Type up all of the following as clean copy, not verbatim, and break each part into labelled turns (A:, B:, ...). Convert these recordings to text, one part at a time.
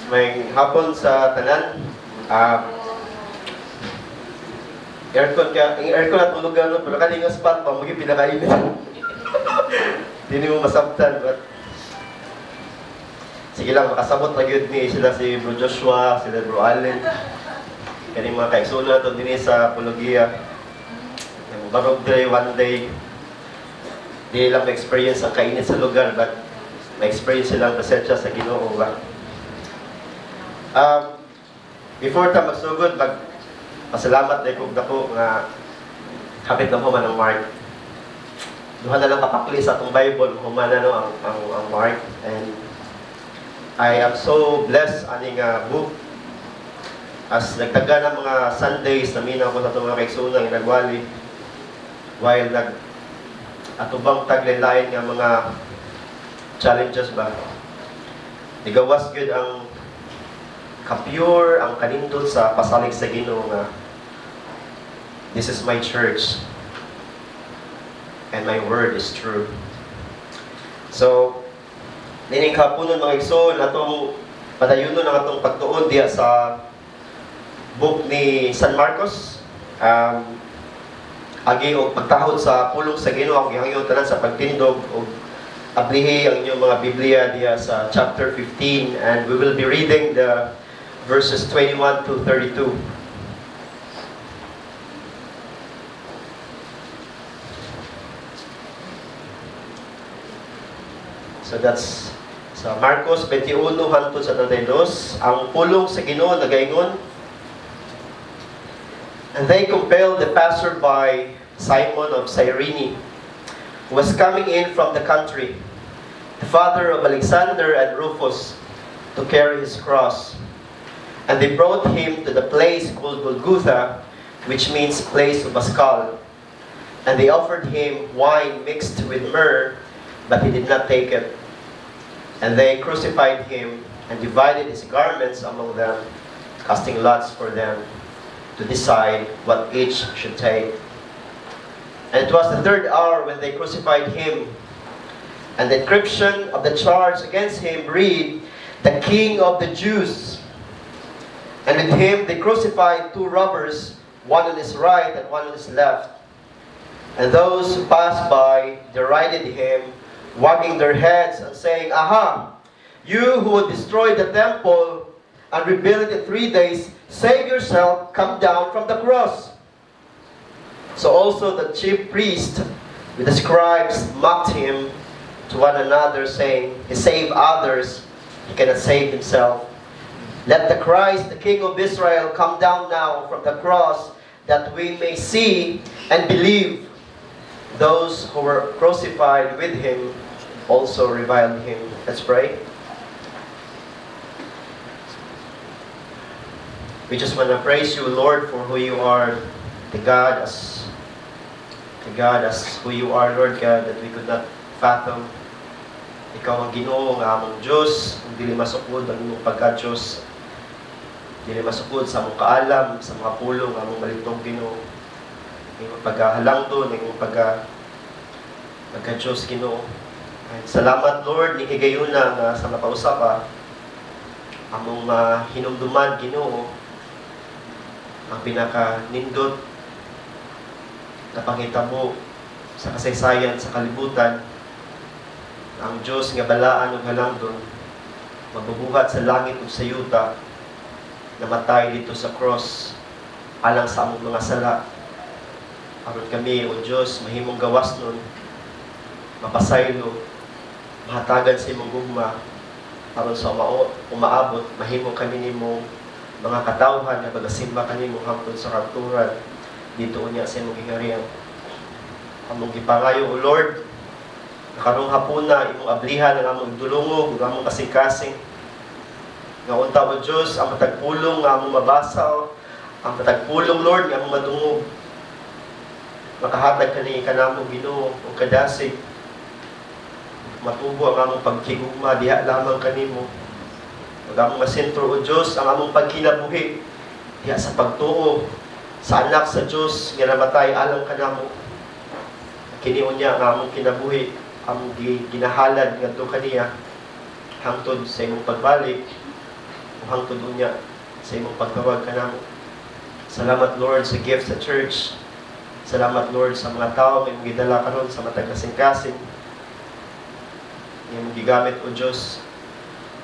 A: May hapon sa tanan. Aircon at tulugan no, pero kaning spot pa magi pinakainit. Dili mo masabtan, but sige lang makasabot ra gyud ni sila si Bro Joshua, sila Bro Allen. Kani mga kaigsulo to dinhi sa apologia. Barog day one day. Di lang experience ang kainit sa lugar, but ma-experience silang presensya sa Ginoo ba. Before ta magsugod, pasalamat na kong dako nga kapit na human ang Mark. Duha na lang kapakli sa atong Bible, human na no, ang Mark. And I am so blessed aning book. As nagtaga ng mga Sundays, naminaw ko sa itong mga kaigsunang nagwali. While atubang taglaylayan nga mga challenges ba. Igawas good ang kapure ang kanindot sa pasalig sa Ginoo nga this is my church and my word is true. So nining kapunon mga igsoon atong padayunon ang atong pagtuon diya sa book ni San Marcos. Agi og pagtahod sa pulong sa Ginoo ang gihangyo tanan sa pagtindog og ablihi ang inyong mga Biblia diya sa chapter 15, and we will be reading the verses 21 to 32. So that's sa Marcos 21 hangtod sa 32, ang pulong sa Ginoo nagaingon. And they compelled the passerby, Simon of Cyrene, who was coming in from the country, the father of Alexander and Rufus, to carry his cross. And they brought him to the place called Golgotha, which means place of a skull. And they offered him wine mixed with myrrh, but he did not take it. And they crucified him and divided his garments among them, casting lots for them to decide what each should take. And it was the third hour when they crucified him. And the inscription of the charge against him read, "The King of the Jews." And with him they crucified two robbers, one on his right and one on his left. And those who passed by derided him, wagging their heads and saying, "Aha! You who would destroy the temple and rebuild it in 3 days, save yourself, come down from the cross." So also the chief priest with the scribes mocked him to one another, saying, "He saved others, he cannot save himself. Let the Christ, the King of Israel, come down now from the cross, that we may see and believe." Those who were crucified with him also reviled him. Let's pray. We just want to praise you, Lord, for who you are, the God as who you are, Lord God, that we could not fathom. Ikaw ang Ginoo nga among Diyos, dili masukod ang imong pagka-Diyos. Dili masukod sa among kaalam, sa mga pulong among malintong Ginoo. Imong paghahalangton, imong pagka-Diyos Ginoo. Salamat, Lord, ni higayuna nga sa napausapa among hinumduman Ginoo ang pinaka-nindot na pangitabo sa kasaysayan sa kalibutan. Ang Diyos nga balaan ug halangdon magbubuhat sa langit ug sa yuta, namatay dito sa cross alang sa among mga sala. Aron kami, O Diyos, mahimong gawas nun, mapasaylo, mahatagan sa imong gugma, aron sa umaabot, mahimong kami nimo mga katawhan na pagasimba kanimo hangtod sa kanturan dito unya sa imong giharian. Among gipangayo, O Lord, karong hapuna imong ablihan ang among dulungog ug among kasing-kasing. Nga unta, O Diyos, ang matagpulong nga among mabasa, ang matagpulong, Lord, nga among madungog. Makahatag kani kanamo Ginoo ug kadasig. Matubo ang among pagkigugma diha lamang kanimo. Ug among masentro, O Diyos, ang among pagkinabuhi diha sa pagtuo sa anak sa Diyos nga namatay alang kanamo. Kini unya nga among kinabuhi ang ginahalad ngadto kaniya hangtod sa imong pagbalik o hangtod unya sa imong pagtawag kanamo. Salamat Lord sa gift sa church. Salamat Lord sa mga tao nga imong gidala karon sa matag kasing-kasing. Imong gigamit o Dios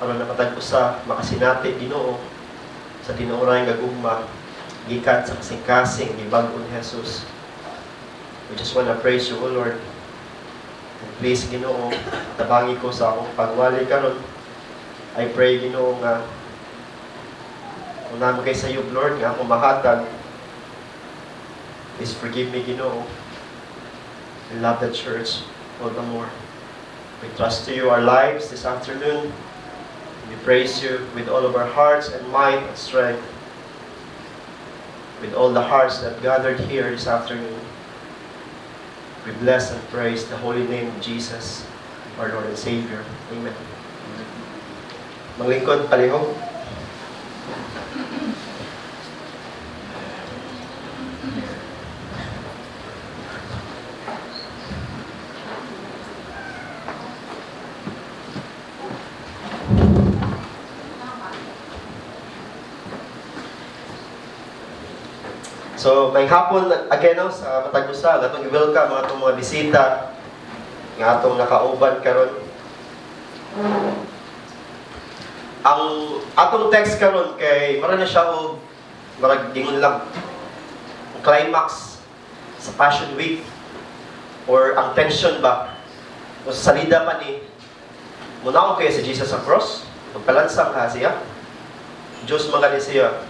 A: aron na matag usa makasinati Ginoo sa tinuoray nga gugma gikan sa kasing-kasing ni bag-o ni Jesus. We just want to praise you, O Lord. And please, Ginoo, tabangi ko sa akong pagwali karon. I pray, Ginoo, nga kung naman kay sa iyo, Lord, nga akong mahatag. Please forgive me, Ginoo. I love the church all the more. We trust to you our lives this afternoon. We praise you with all of our hearts and mind and strength. With all the hearts that gathered here this afternoon. We bless and praise the holy name of Jesus, our Lord and Savior. Amen. Maglingkod, palihog. So, may hapon again sa Matagusa, atong i-welcome mga itong mga bisita nga atong nakauban karon. Ang atong text karon kay mara na siya og marag dingon lang ang climax sa Passion Week or ang tension ba o sa salida pa ni muna kaya si Jesus sa cross pagpalansang ka siya Diyos magani siya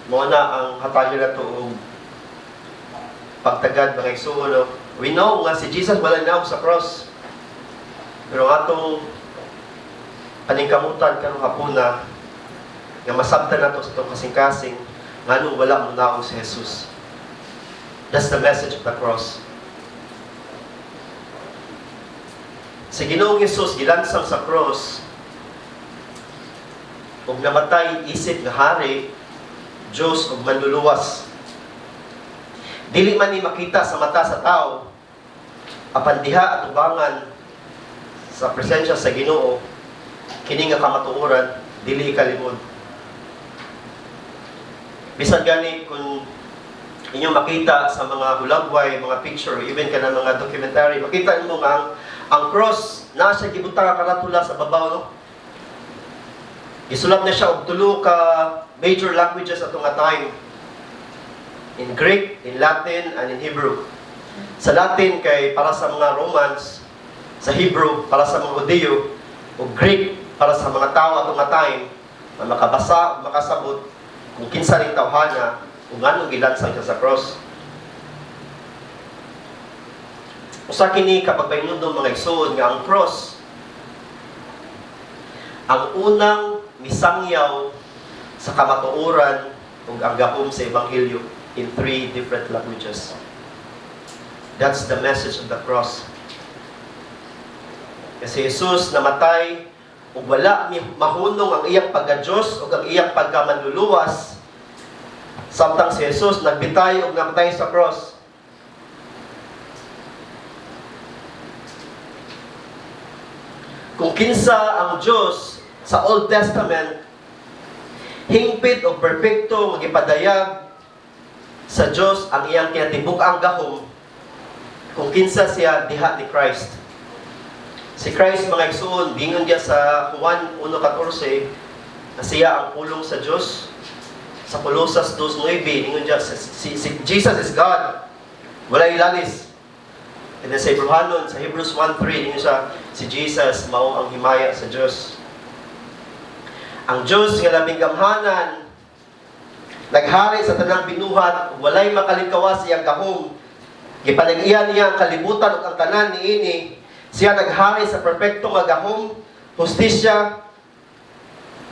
A: mo na ang hatagin na ito o pagtagad mga igsuon. We know nga si Jesus wala na sa cross. Pero atong paningkamutan karong hapuna nga masabtan nato sa itong kasing-kasing nganong wala mo na si Jesus. That's the message of the cross. Si Ginoong Jesus gilansang sa cross ug namatay isip nga hari Diyos ug manluluwas. Dili man ni makita sa mata sa tao, apan diha at ubangan sa presensya sa Ginoo, kini nga kamatuoran dili kalimod. Bisan gani kung inyo makita sa mga hulagway, mga picture, even kana mga documentary, makita nimo nga ang cross na siya gibutang nga karatula sa babaw, no? Gisulat na siya og tulo ka major languages atong nga time. In Greek, in Latin, and in Hebrew. Sa Latin kay para sa mga Romans, sa Hebrew para sa mga Hudyo, o Greek para sa mga tao atong nga time na makabasa o makasabot kung kinsa ring tawhana kung anong gilansang siya sa cross. Usa kini kapag painundong mga igsoon nga ang cross ang unang misangyaw sa kamatuoran ug ang gahom sa ebanghelyo in 3 different languages. That's the message of the cross. Kasi Jesus namatay ug wala mahunong ang iyang pagka-Diyos ug ang iyang pagkamanluluwas. Samtang si Jesus nagbitay ug namatay sa cross. Kung kinsa ang Diyos sa Old Testament, hingpit o perpekto magipadayag sa Diyos ang iyang kinatibuk-ang gahom kung kinsa siya diha ni Christ. Si Christ mga igsoon, bingon niya sa Juan 1:14 na siya ang pulong sa Diyos. Sa Colosas 2:9, bingon niya si Jesus is God. Wala ilalis. And then sa Hebrews 1:3, bingon siya si Jesus mao ang himaya sa Diyos. Ang Diyos nga labing gamhanan, naghari sa tanang binuhat, walay makalingkawas siyang gahom. Gipanag-iyan niya ang kalibutan ug ang tanan niini. Siya naghari sa perpekto nga gahom, hustisya,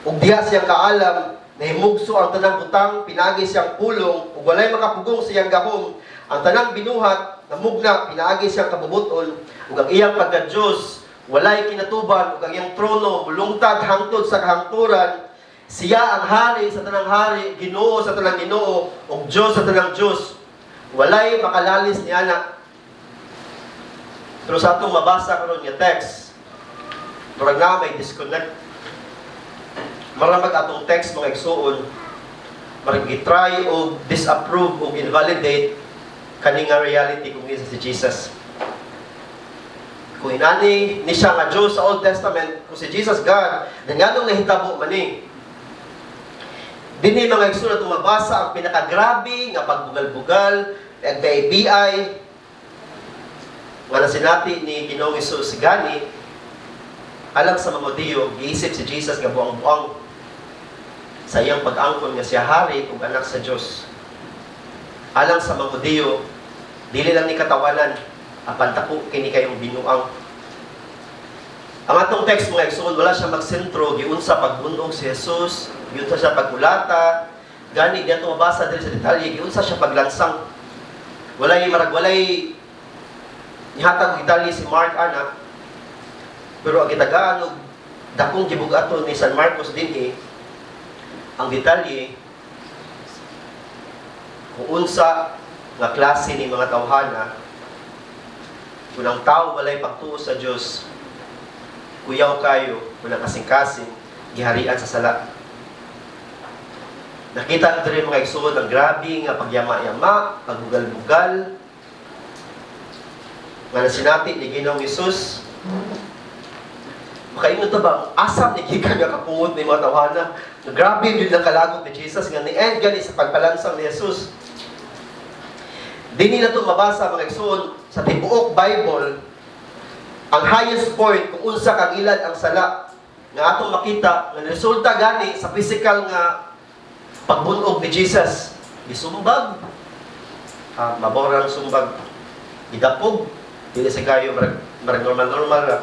A: ug diha siyang kaalam, nahimugso ang tanang butang, pinagi siyang pulong, ug walay makapugong siyang gahom. Ang tanang binuhat, namugna, pinaagi siyang kabubuton, ug ang iyang pagka-Diyos, walay kinatuban ug ang iyang trono mulungtad hangtod sa kahangturan. Siya ang hari sa tanang hari, Ginoo sa tanang Ginoo ug Dios sa tanang Dios. Walay makalalis niya na. Pero sa atong mabasa karon nga text, murag na may disconnect. Maramag atong text mga igsuon, marag gitry o disapprove o invalidate kani nga reality kung isa si Jesus. Kung inani ni siya nga Diyos sa Old Testament, kung si Jesus God, then nganong nahitabo man ni. Dinhi mga igsuon atong mabasa ang pinakagrabe nga pagbugal-bugal, FBI, nga nasinati ni Ginoong Hesus gani, alang sa mga Diyo, giisip si Jesus nga buang-buang sa iyang pag-angkon nga siya hari ug anak sa Dios. Alang sa mga Diyo, dili lang ni katawanan, apan dako kini kayong binuang. Ang atong text mga igsoon, wala siya magsentro giunsa pagbunog si Jesus, giunsa siya pagulata, gani diadto mabasa diri sa detalye, giunsa siya paglansang. Walay nihatag og detalye si Mark ana, pero ang gitagaan og dakong gibugaton ni San Marcos dinhi ang detalye kung unsa nga klase ni mga tawhana. Kung ang tao walay pagtuo sa Dios, kuyaw kayo, walang kasing-kasing, giharian sa sala. Nakita ko rin mga igsoon ang grabe nga pagyama-yama, pagbugal-bugal, nga nasinati ni Ginoong Hesus. Makaingon ta ba, asam ni gikan nga kapuot ni mga tawhana. Grabe yun ang kalagot ni Jesus nga ni-end gani sa pagpalansang ni Jesus. Dini na ito mabasa mga igsoon sa tibuok Bible, ang highest point kung unsa kagilad ang sala nga atong makita nga resulta gani sa physical nga pagbunog ni Jesus. Gisumbag, maborang sumbag, idapog, dili sa kayo marag normal ra.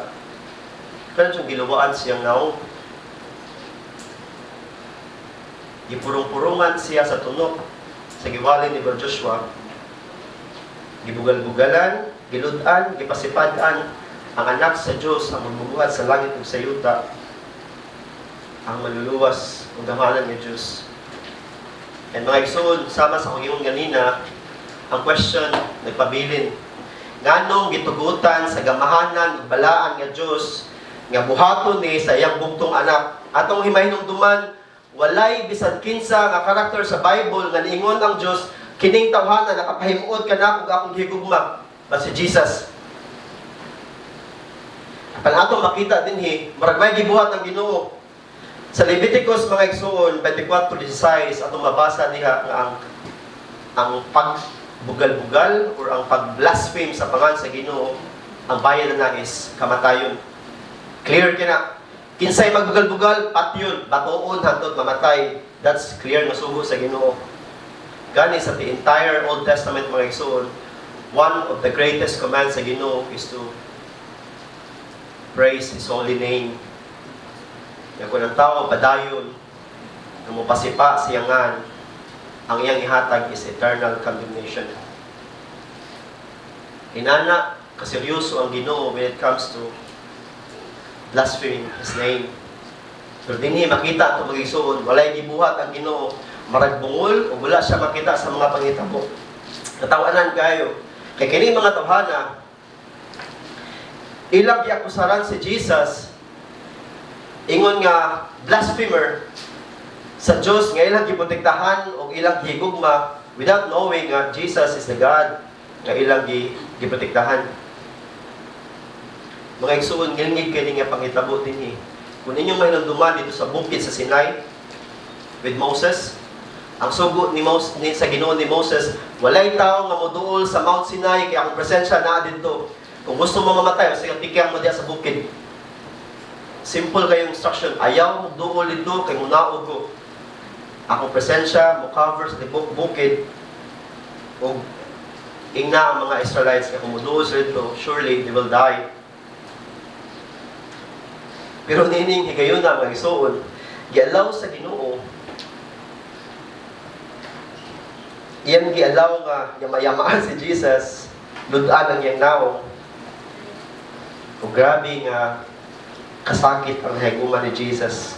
A: Pero yung giluwaan siyang naong, gipurong-purungan siya sa tunok sa giwalin ni Brother Joshua, gibugal-bugalan, giludan, gipasipadan ang anak sa Diyos ang magbubuhat sa langit ug sa yuta, ang maluluwas ug gamanan ni Diyos. And mga igsoon, sama sa kong iyong ganina, ang question nagpabilin, nganong gitugutan sa gamahanan ug balaan nga Diyos nga buhaton ni sa iyang bugtong anak. Atong himahinumduman, walay bisan kinsa nga karakter sa Bible nga niingon ang Diyos, kining tawhana nakapahimuot ka na kung akong higugma, ba si Jesus. Apan atong makita dinhi, marag may gibuhat ang Ginoo. Sa Leviticus mga igsoon 24:16 atong mabasa diha nga ang pagbugal-bugal or ang pag-blaspheme sa pangalan sa Ginoo, ang bayan na is kamatayon. Clear kina. Kinsay magbugal-bugal, patyon, batuon hangtod mamatay. That's clear nga sugo sa Ginoo. Gani sa the entire Old Testament mga igsoon, one of the greatest commands sa Ginoo is to praise His holy name. Nga kung ang tao padayon, na mupasipa siyangan, ang iyang ihatag is eternal condemnation. Inana, kaseryoso ang Ginoo when it comes to blaspheming His name. Pero dinhi makita ito mag-igsoon, walay gibuhat ang Ginoo, maragbungol, o wala siya makita sa mga pangitabo. Natawanan kayo. Kaya kini mga tawhana, ilang giakusaran si Jesus, ingon nga blasphemer sa Diyos, nga ilang giprotektahan o ilang higugma without knowing nga Jesus is the God nga ilang giprotektahan. Mga igsuon, ngilngig kayo nga pangitabo din Kung ninyong mahinumduman dito sa bukid sa Sinai with Moses, ang sugo sa Ginoo ni Moses, walay tao nga moduol sa Mount Sinai kaya akong presensya na dito. Kung gusto mo mamatay, sige pikyan mo diya sa bukid. Simple kayong instruction, ayaw mo duol dito kay munaog ko. Akong presensya mo cover sa bukid o ingna ang mga Israelites nga kung muduol sa dito, surely they will die. Pero nining higayon na mga isuon, gialaw sa Ginoo, iyang gialaw nga yamayamaan si Jesus, ludan ang iyang naong, o grabe nga kasakit ang higuman ni Jesus.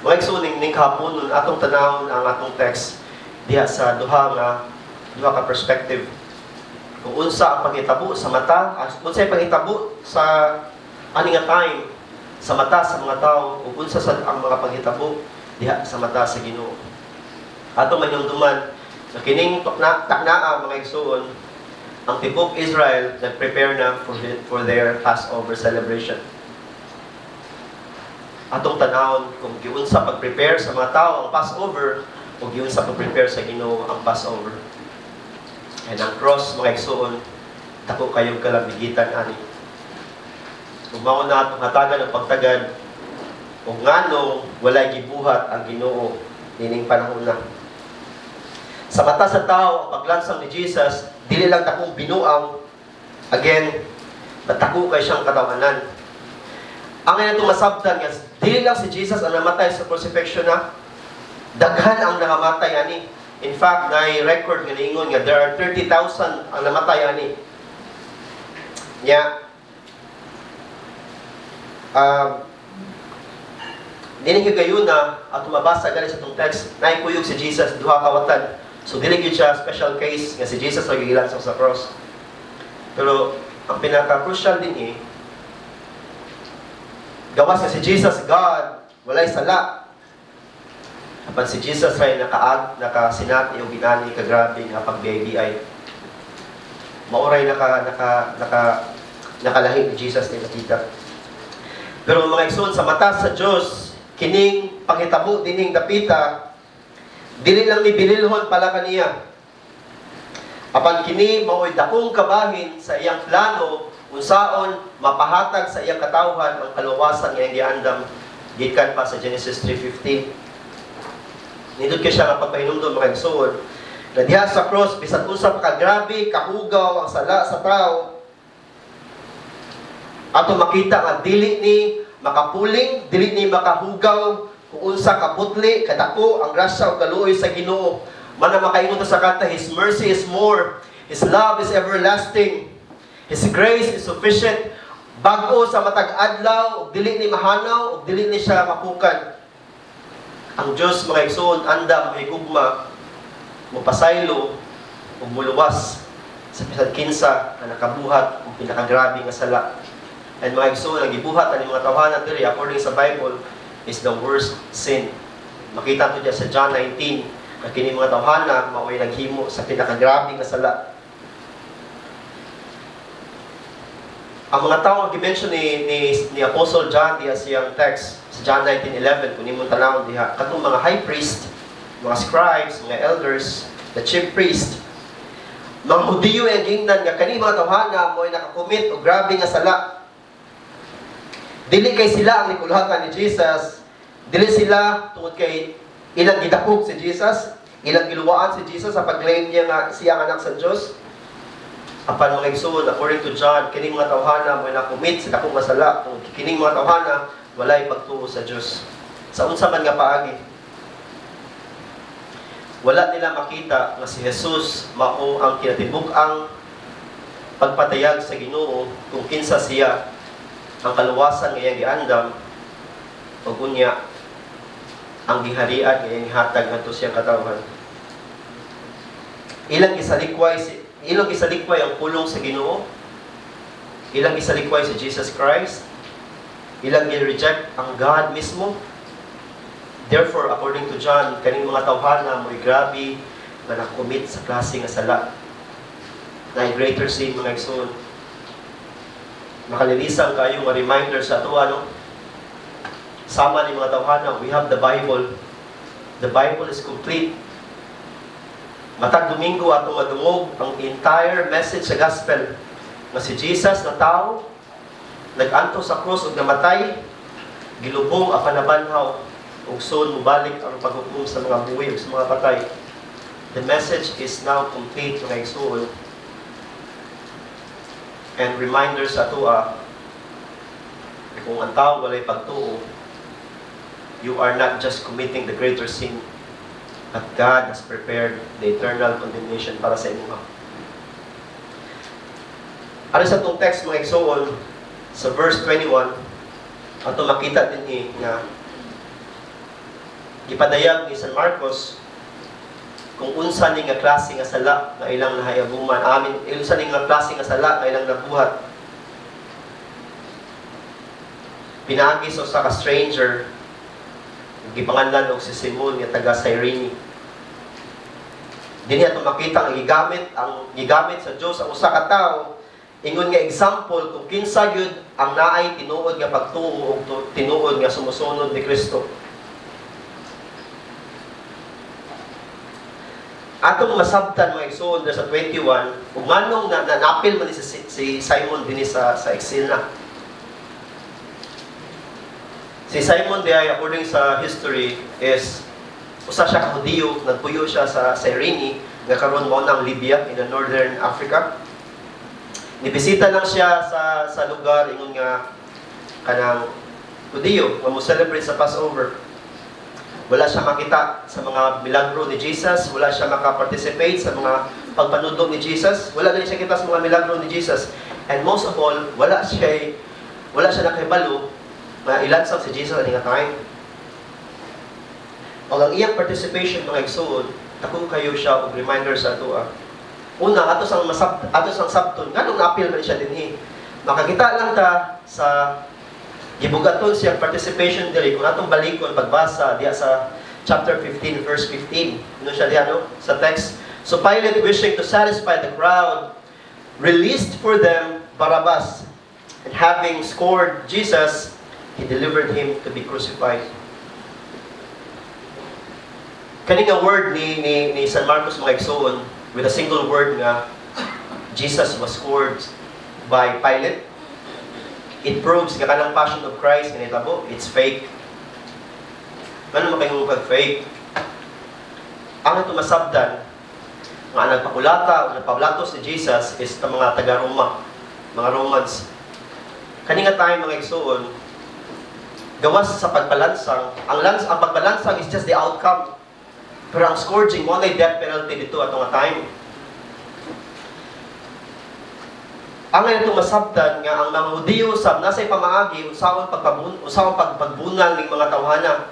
A: Mga igsuon ning kahapon atong tanawon ang atong text diha sa duha nga duha ka perspective. Kung unsa ang panghitabo sa mata, unsa ang panghitabo sa ani nga time sa mata sa mga tao, ug unsa sa ang mga panghitabo diha sa mata sa Ginoo. Ato man yung duman na kining taknaa mga igsoon, ang tipong Israel nag-prepare na for their Passover celebration. Atong tanawon kung giunsa pag-prepare sa mga tao ang Passover o giunsa pag-prepare sa Ginoo ang Passover. And ang cross, mga igsoon, dako kayong kalamigitan ani. Kung mao na atong hatagan ang pagtagad, kung ngano walay gibuhat ang Ginoo nining panahon na. Sa mata sa tao, ang paglansang ni Jesus, dili lang takong binuang, again, natako kay siyang katawanan. Ang itong masabtan nga, dili lang si Jesus ang namatay sa crucifixion na, daghan ang nakamatay ani. In fact, na-record nga niingon nga there are 30,000 ang namatay ani. Nya, dili gayon na at mabasa gali sa itong text, naikuyog si Jesus duha ka watan. So dili gyud siya special case nga si Jesus nagigilansang sa cross. Pero ang pinaka-crucial din gawas nga si Jesus God, walay sala. Kapag si Jesus ay nakasinati yung ginani kagrabe nga pag-BIBI. Mauray nakalahi ni Jesus ni nakita. Pero mga igsoon, sa mata sa Diyos, kining panghitabo dining dapita, dili lang ni bililhon pala kaniya. Apan kini mao'y dakong kabahin sa iyang plano unsaon mapahatag sa iyang katawhan ang kaluwasan nga giandam gikan pa sa Genesis 3:15. Nindot kay siya nga pagpahinumdom mga igsoon na diha sa cross bisan unsa pa kagrabe kahugaw ang sala sa tao ato makita nga dili ni makapuling, dili ni makahugaw kung unsa kaputli kadako ang grasya ug kaluoy sa Ginoo. Man makaingon sa kanta, His mercy is more, His love is everlasting, His grace is sufficient. Bag-o sa matag adlaw ug dili ni mahanaw ug dili ni siya mapukan. Ang Diyos mga igsoon anda mahigugma mopasaylo ug muluwas sa bisan kinsa nga nakabuhat ug pinakagrabe nga sala. And mga igsoon ang gibuhat ani mga tawhanan diri according sa Bible is the worst sin. Makita to diya sa John 19 na kini mga tawhana mao'y naghimo sa pinakagrabe nga sala. Ang mga tao ang gi-mention ni Apostle John diya siyang text sa John 19:11 kung nimong tanawon diha katong mga high priest, mga scribes, mga elders, the chief priest, mga Hudiyo ang gingnan nga kani mga tawhana mo'y nakakomit og grabe nga sala. Dili kay sila ang nikulhakan ni Jesus, dili sila tungod kay ilang gidakop si Jesus, ilang giluwaan si Jesus sa pag-claim niya nga siya ang anak sa Dios. Apan mga igsoon, according to John, kining mga tawhana mo'y nakomit sa dakong masala. Kung kining mga tawhana walay pagtuo sa Dios. Sa unsa man nga paagi, wala nila makita nga si Jesus mao ang kinatibuk-ang pagpatayag sa Ginoo kung kinsa siya ang kaluwasan nga iyang giandam ug unya ang giharian nga iyang gihatag ngadto siyang katawhan. Ilang isalikway ang pulong sa Ginoo. Ilang isalikway si Jesus Christ. Ilang i-reject ang God mismo. Therefore, according to John, kaning mga tawhana mo'y grabe nga nakomit sa klase nga sala. Na greater sin mga igsoon. Makalilisang kayo nga reminder sa ato ano. Sama ni mga tawhana, we have the Bible. The Bible is complete. Matag Domingo ato madungog ang entire message sa gospel na si Jesus na tao nag-anto sa cross ug namatay, gilubong ang panabanhaw ug soon mubalik ang paghukom sa mga buhi ug sa mga patay. The message is now complete mga igsoon. And reminders ato kung ang tao walay pagtuo, you are not just committing the greater sin, but God has prepared the eternal condemnation para sa inyo. Ano sa itong text mga igsoon, sa verse 21, ato makita din nga ipadayag ni San Marcos kung unsa ni nga klase nga sala nga ilang nahayaguman, unsa ni nga klase nga sala nga ilang nabuhat. Pinagi sa ka stranger, gipanganlan og si Simon nga taga Cyrene. Dinhi ato makita ang gigamit sa Dios ang usa ka tawo ingon nga example kung kinsa gyud ang naay tinuod nga pagtuo ug tinuod nga sumusunod ni Kristo. Atong masabtan mga igsoon sa 21 ug nganong napil man si Simon dinhi sa exil na. Si Simon diay according sa history is usa siya ka Hudiyo, nagpuyo siya sa Cyrene nga karon mao nang Libya in the northern Africa. Nibisita lang siya sa lugar ingon nga kanang Hudiyo nga mo celebrate sa Passover. Wala siya makita sa mga milagro ni Jesus, wala siya makaparticipate sa mga pagpanudlo ni Jesus, wala din siya kita sa mga milagro ni Jesus. And most of all, wala siya nakahibalo na ilansang si Jesus ani nga time. O ang iyang participation mga igsoon, takong kayo siya og reminder sa ato. Una, ato sang sabton, nganong na-appeal man siya dinhi. Makakita lang ta sa gibugaton siyang participation diri kung atong balikon pagbasa diha sa chapter 15 verse 15. Ano siya diha no? Sa text. So Pilate, wishing to satisfy the crowd, released for them Barabbas, and having scored Jesus, he delivered him to be crucified. Kani nga word ni San Marcos mga igsoon with a single word nga Jesus was scored by Pilate. It proves nga kanang passion of Christ nga nitabo, it's fake. Ano makayong pag-fake? Ang ito masabdan nga nagpakulata o nagpablatos ni Jesus is ta mga taga-Roma, mga Romans. Kani nga tayo mga igsoon, gawas sa pagbalansang, ang pagbalansang is just the outcome. Pero ang scourging mo na death penalty dito atong time. Ang itong masabtan nga ang mga Hudiyo sab nasay pamaagi usawon pagbunal ning mga tawhana.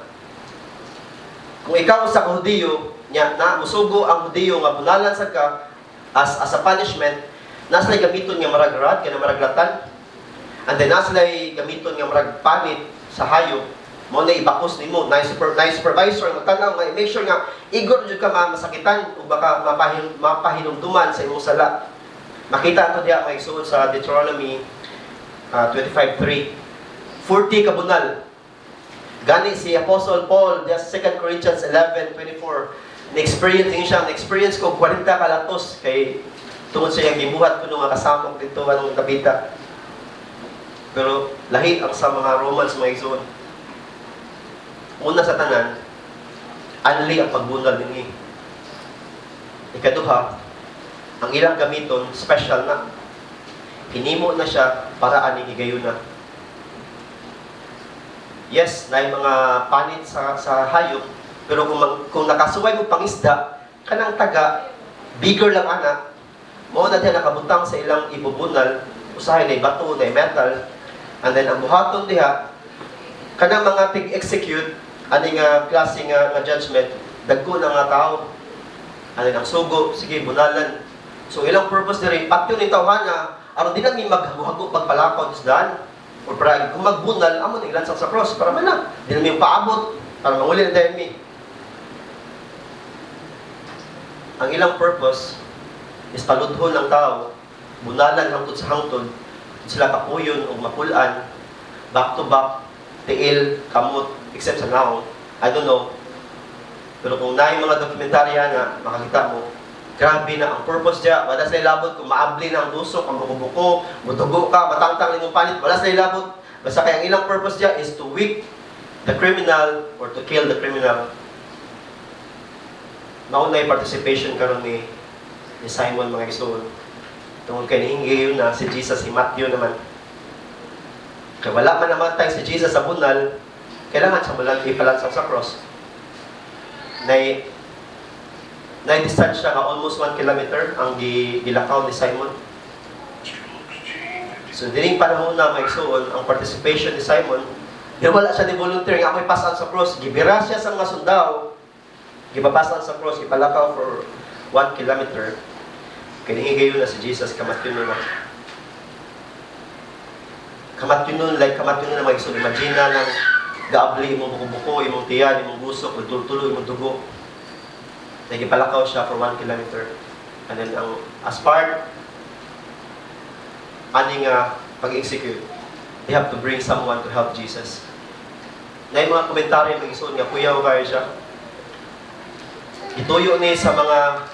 A: Kung ikaw sa Hudiyo nya na musugo ang Hudiyo nga bunalan sa ka as a punishment, naslay gamiton nga marag rod kana maraglatan. And then naslay gamiton nga marag panit sa hayop. Mo na ibakos nimo na supervisor magtanaw nga make sure nga igor jud ka masakitan o baka mapahinumduman sa imong sala. Makita ato diha may igsoon sa Deuteronomy 25:3. 40 kabunal. Gani si Apostle Paul diha sa 2 Corinthians 11:24. Na-experience ko 40 kalatos kay tungod sa iyang gibuhat kuno nga kasamok dito anong kabita. Pero lahi ang sa mga Romans mga igsoon. Una sa tanan, anli ang pagbunal dinhi. Ikaduha, ang ilang gamiton special na. Hinimo na siya para ani higayuna. Yes, na mga panit sa hayop, pero kung nakasuway mo pangisda, kanang taga bigger lang ana, mao na diha nakabutang sa ilang ibubunal, usahay na bato, na metal, and then ang buhaton diha kanang mga tig-execute ani nga klase nga judgment, dagko na nga tao. Ani ang sugo, sige bunalan. So ilang purpose diri patyo ni tawhana, aron di na mi maghago pagpalakon isdan or para kung magbunal amo ni ilansang sa cross para man na di na mi paabot para mauli na mi. Ang ilang purpose is paludhon ng tao, bunalan hangtod sa hangtod, sila kapuyon o mapulan, back to back, tiil, kamot, except sa now, I don't know. Pero kung na yung mga dokumentarya nga, makakita mo, grabe na ang purpose niya. Wala sa ilabot kung maabli na ang tusok, ang buko-buko, mutugo ka, matangtang yung panit, wala sa ilabot. Basta kaya ang ilang purpose niya is to whip the criminal or to kill the criminal. Mauna yung participation karon ni Simon mga igsoon. Tungkol kay nihingi yun na si Jesus, si Matthew naman. Kaya wala man namatay si Jesus sa bunal, kailangan siya malang ipalansang sa cross. Na-distansya nga almost 1 kilometer ang gilakaw ni Simon. So, dining panahon na may igsoon, ang participation ni Simon, di wala siya ni volunteer nga ako'y pasan sa cross. Gibira siya sa mga sundao, Gipapasan sa cross, ipalakaw for 1 kilometer. Kinihigayon na si Jesus, kamatyon na. Kamatyon like kamatyon na mag-isod. Imagine na ng gaabli, imong buko-buko, imong tiyan, imong gusok, tulo-tulo, imong dugo. Nagipalakaw siya for 1 kilometer. And then, as part, aning pag-execute, they have to bring someone to help Jesus. Na yung mga komentaryo mag-isod nga, kuyaw kayo siya. Ituyo ni sa mga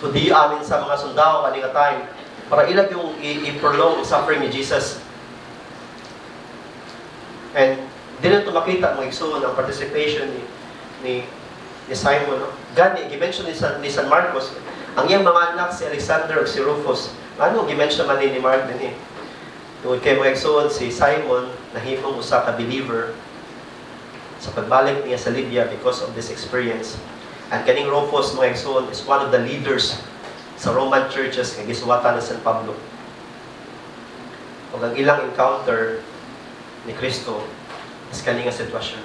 A: Hudiyo amin sa mga sundao kaning time para ilag yung i-prolong suffering ni Jesus. And din ito makita mga igsoon ang participation ni Simon. No? Gani, gimension ni San Marcos, ang iyang mga anak si Alexander at si Rufus. Ano, gimension man ni Mark din eh. Tungkol kay mga igsoon, si Simon, nahimong usa ka believer sa pagbalik niya sa Libya because of this experience. And kaning Rufus, mga igsoon, is one of the leaders sa Roman churches nga gisuwatan ng San Pablo. O ang ilang encounter ni Kristo is kaning nga sitwasyon.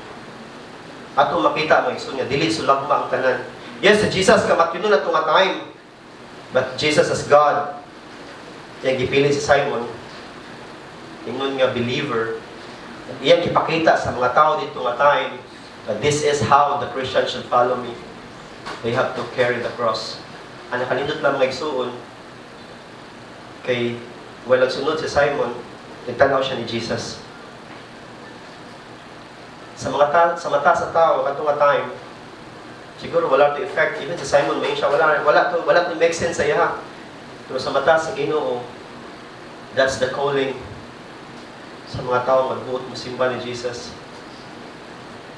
A: Ato makita mga igsoon nga, dili sulagma ang tanan. Yes, si Jesus kamatyon na itong time. But Jesus as God, kaya gipili si Simon, ingon nga believer, iyang ipakita sa mga tao dito nga time, that this is how the Christian should follow me. They have to carry the cross. Ang nakalindot lang mga igsuon, kay walang sunod si Simon, nagtanaw siya ni Jesus. Sa mata sa tao, katong nga time, siguro wala to effect. Even si Simon, may siya, wala to make sense sa iya. Pero sa mata sa Ginoo, that's the calling sa mga tao magbuot mo simba ni Jesus.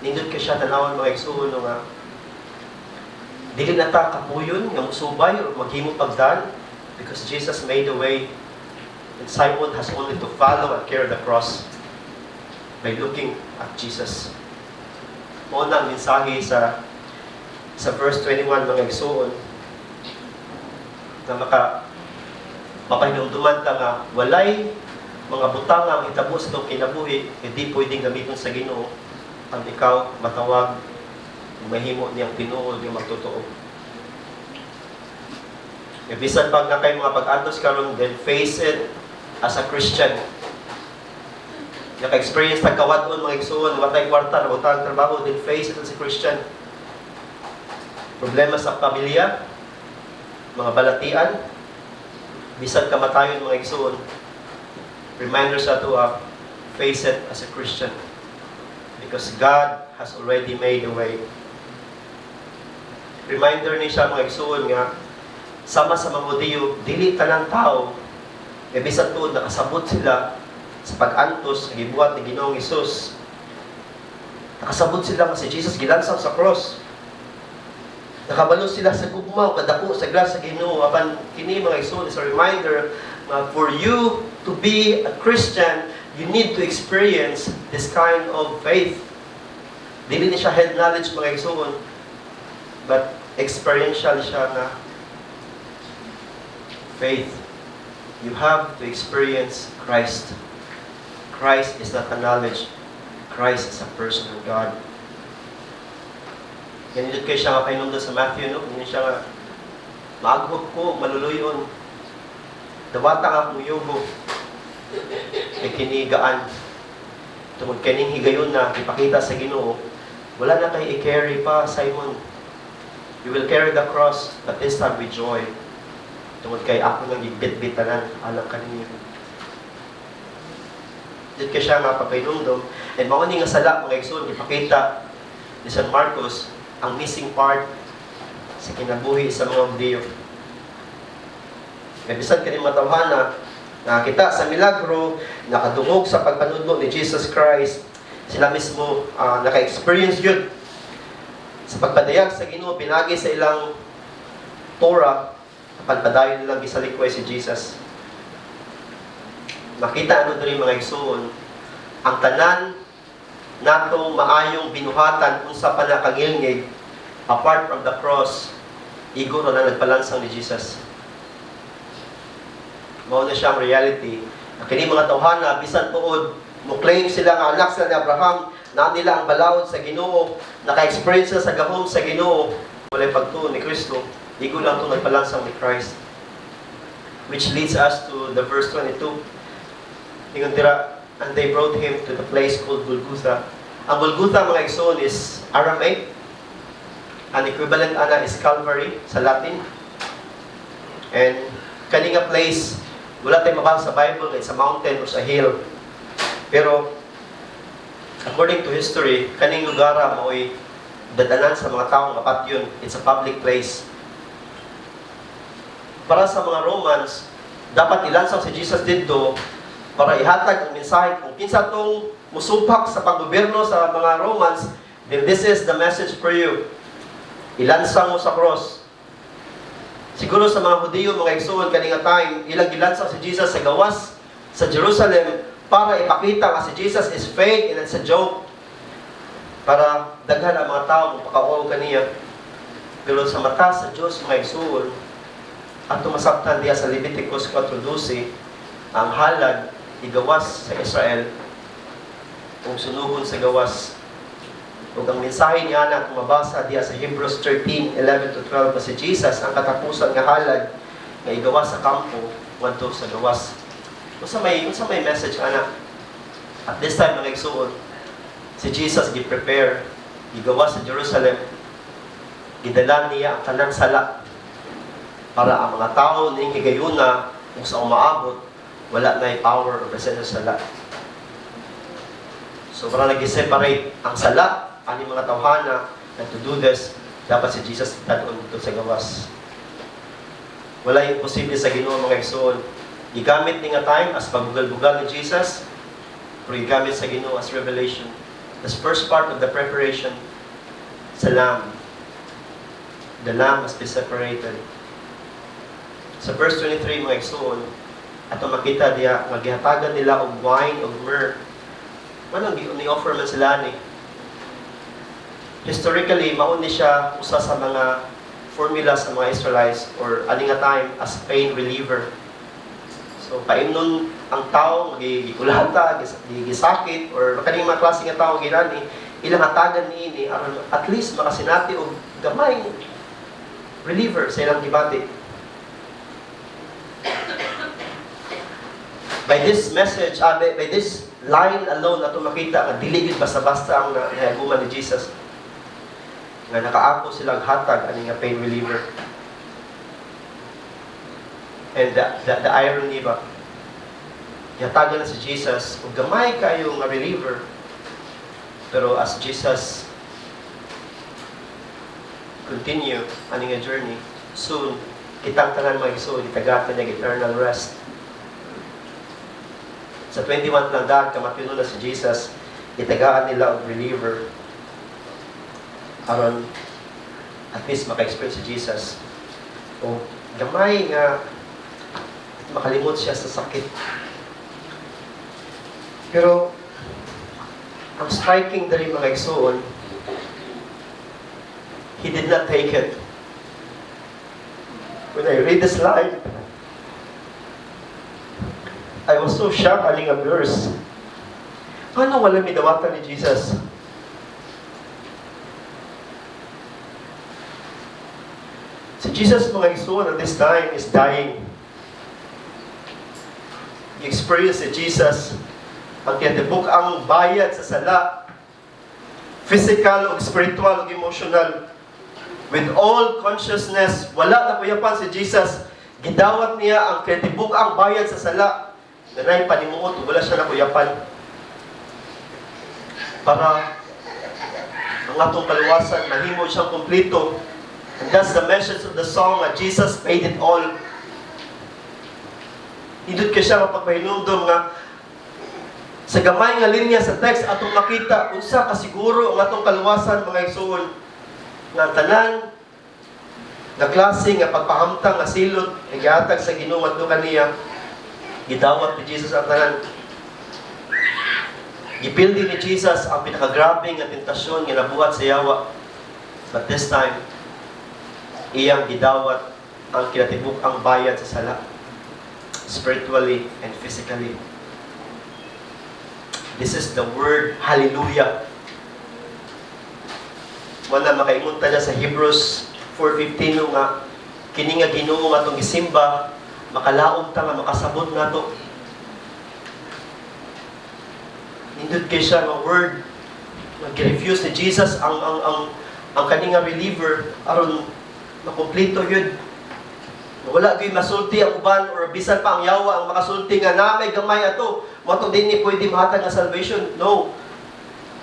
A: Nindot ka siya tanawan mga igsuon nga dili na ta kapuyon nga musubay o maghimo pagdaan because Jesus made the way and Simon has only to follow and carry the cross by looking at Jesus. Una ang mensahe sa verse 21 mga igsuon na mapahinumduman ta nga walay mga butang nga hitabo sa itong kinabuhi hindi pwedeng gamiton sa Ginoo ang ikaw matawag mahimo niyang tinuod nga magtotoo. E bisan pag na kay mga pag-antos karon, then face it as a Christian. Naka-experience tagkawadon mga igsoon, watay kwarta, watay trabaho, then face it as a Christian. Problema sa pamilya, mga balatian, bisan kamatayon mga igsoon. Reminders sa to face it as a Christian. Because God has already made a way. Reminder ni siya mga igsoon nga sama sa mga Hudiyo, dili tanang tao e bisan tuod nakasabot sila sa pag-antos sa gibuhat ni Ginoong Hesus. Nakasabot sila nga si Jesus gilansang sa cross. Nakabalo sila sa gugma o kadako sa glas sa Ginoo. Apan kini mga igsoon is a reminder for you to be a Christian, you need to experience this kind of faith. Dili ni siya head knowledge mga igsoon, but experiential siya na faith. You have to experience Christ. Christ is not a knowledge. Christ is a person of God. Ganito kayo siya nga painundan sa Matthew, no? Ganito siya nga, maaghop ko, maluluyon. Dawata nga muyugo. Kay kinigaan. Tungod kaning higayon na, ipakita sa Ginoo, wala na kayo i-carry pa, Simon. You will carry the cross, but this time with joy. Tungod kay ako nang ibit-bitanan, alam ka ninyo. Dito ka siya nga papainumdom. And mauni nga sala, mga igsoon, ipakita ni San Marcos ang missing part sa kinabuhi sa mga Hudiyo. Bisan ka rin matawhana, nakakita sa milagro, nakadungog sa pagpanudlo ni Jesus Christ, sila mismo naka-experience yun. Sa pagpadayag sa Ginoo, pinagi sa ilang Torah, pagpadayon nilang gisalikway si Jesus. Makita ano rin mga igsoon, ang tanan natong maayong binuhatan kung sa panakangilngig, apart from the cross, igo na nagpalansang ni Jesus. Mao na siyang reality. Kini mga tawhana, bisan tuod, mo claim sila nga anak sila ni Abraham, na nila ang balawod sa Ginoo, naka-experience na sa gahom sa Ginoo, walay pagtuon ni Kristo, igo lang ito nagpalansang ni Christ. Which leads us to the verse 22. Ingon dira, and they brought him to the place called Golgotha. Ang Golgotha, mga igsoon, is Aramaic. An equivalent ana is Calvary sa Latin. And kaninga place, wala tayong mabasa sa Bible, it's a mountain or sa hill. Pero, according to history, kaning lugar mo'y dadanan sa mga taong apat yun. It's a public place. Para sa mga Romans, dapat ilansang si Jesus dito para ihatag ang mensahe. Kung kinsa itong musubak sa paggobyerno sa mga Romans, then this is the message for you. Ilansang mo sa cross. Siguro sa mga Hudiyo, mga igsoon, kaninga time, ilang ilansang si Jesus sa gawas sa Jerusalem para ipakita nga si Jesus is fake and it's a joke. Para daghan ang mga tao magpakauaw kaniya. Pero sa mata sa Diyos, mga igsoon, at tumasabtan diya sa Leviticus 4:12, ang halad igawas sa Israel kung sunugon sa gawas. Kung ang mensahe niya na kung mabasa diya sa Hebrews 13:11-12 si Jesus ang katapusan nga halad nga igawas sa kampo ngadto sa gawas. Unsa may message ana? At this time mga igsoon, si Jesus gi-prepare gigawas sa Jerusalem, gidala niya ang tanang sala para ang mga tao ning higayuna kung sa umaabot wala na power o presensya sa sala. So para nag-separate ang sala ani mga tawhana na to do this, dapat si Jesus tan-on dito sa gawas. Wala yung posible sa Ginoo mga igsoon. Igamit ni nga time as pagbugal-bugal ni Jesus, pero igamit sa Ginoo as revelation. The first part of the preparation sa lamb. The lamb must be separated. Sa verse 23 mga igsoon, ato makita diya magihatagan nila og wine og myrrh. Manang ni-offer man sila ni. Historically, mao ni siya usa sa mga formula sa mga Israelites or ani nga time as pain reliever. So paimnon ang tao gikulata, gisakit or kaning mga klase nga tao ginani, ilang hatagan niini aron at least makasinati og gamay reliever sa ilang gibati. By this message, by this line alone na ito makita, nga dili gid basta-basta ang nahaguman ni Jesus. Nga nakaako silang hatag, ani nga pain reliever. And the irony ba, yatagan na si Jesus, kung gamay kayo nga reliever, pero as Jesus continue, ani nga journey, soon, kitang tanan mga igsoon, itagatan niya eternal rest. Sa 21 lang daan, kamatinunan na si Jesus, itagaan nila ang reliever aron at least maka-experience si Jesus. O gamay nga makalimot siya sa sakit. Pero ang striking dali mga igsoon, he did not take it. When I read this line, I was so shocked aling a verse. Paano wala midawatan ni Jesus? Si Jesus mga igsoon at this time is dying. I-experience si Jesus ang kinatibuk ang bayad sa sala, physical o spiritual o emotional. With all consciousness, wala na kuyapan si Jesus. Gidawat niya ang kinatibuk ang bayad sa sala. Ganay panimuot, wala siya nakuyapan. Para ang atong kaluwasan, mahimo siyang kumplito. And that's the message of the song that Jesus paid it all. Hindot ka siya mapagpahinumdom nga sa gamay nga linya sa text atong makita unsa kasiguro ang atong kaluwasan mga igsoon nga tanan nga klase nga pagpahamtang nga silot gihatag sa Ginoo adto kaniya. Gidawat ni Jesus ang tanan. Gipildi ni Jesus ang pinakagrabe nga tentasyon nga nabuhat sa yawa. But this time, iyang gidawat ang kinatibuk ang bayad sa sala. Spiritually and physically. This is the word hallelujah Wala makaingon ta sa Hebrews 4:15 nga kini nga Ginoo nga tong isimba makalaom ta nga makasabot nato. Nindot kay siya nga word nag-refuse ni Jesus ang kaninga reliever aron makumpleto yun. Wala gyud masulti ang uban or bisan pa ang yawa ang makasulti nga namay gamay ato mo to dinhi pwede mahatag nga salvation. No.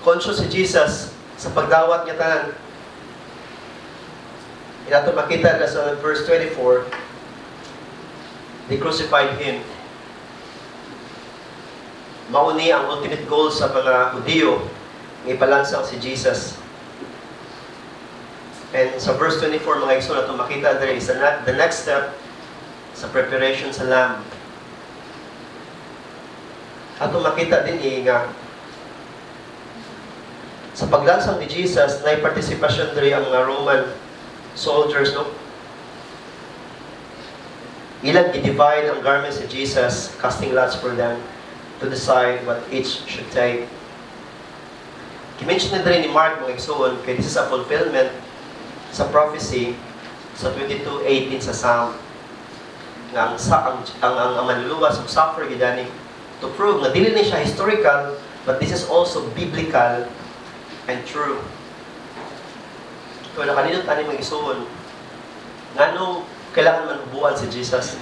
A: Conscious si Jesus sa pagdawat niya tanan. Inato makita na sa verse 24, they crucified Him. Mauni ang ultimate goal sa mga Hudyo, ng ipalansang si Jesus. And sa verse 24, mga igsoon, nato makita there is the next step sa preparation sa Lamb. Ato makita din nga sa paglansang ni Jesus, na participation diri ang mga Roman soldiers, no? Ilang i-divide ang garments ni Jesus, casting lots for them to decide what each should take. Kimention na rin ni Mark mga igsoon, kaya this is a fulfillment sa prophecy sa 22:18 sa Psalm nga ang manluluwas ug suffer gidani to prove na dili ni siya historical, but this is also biblical and true. So, nakanindot ani mga igsoon, ngano kailangan man ubuan si Jesus?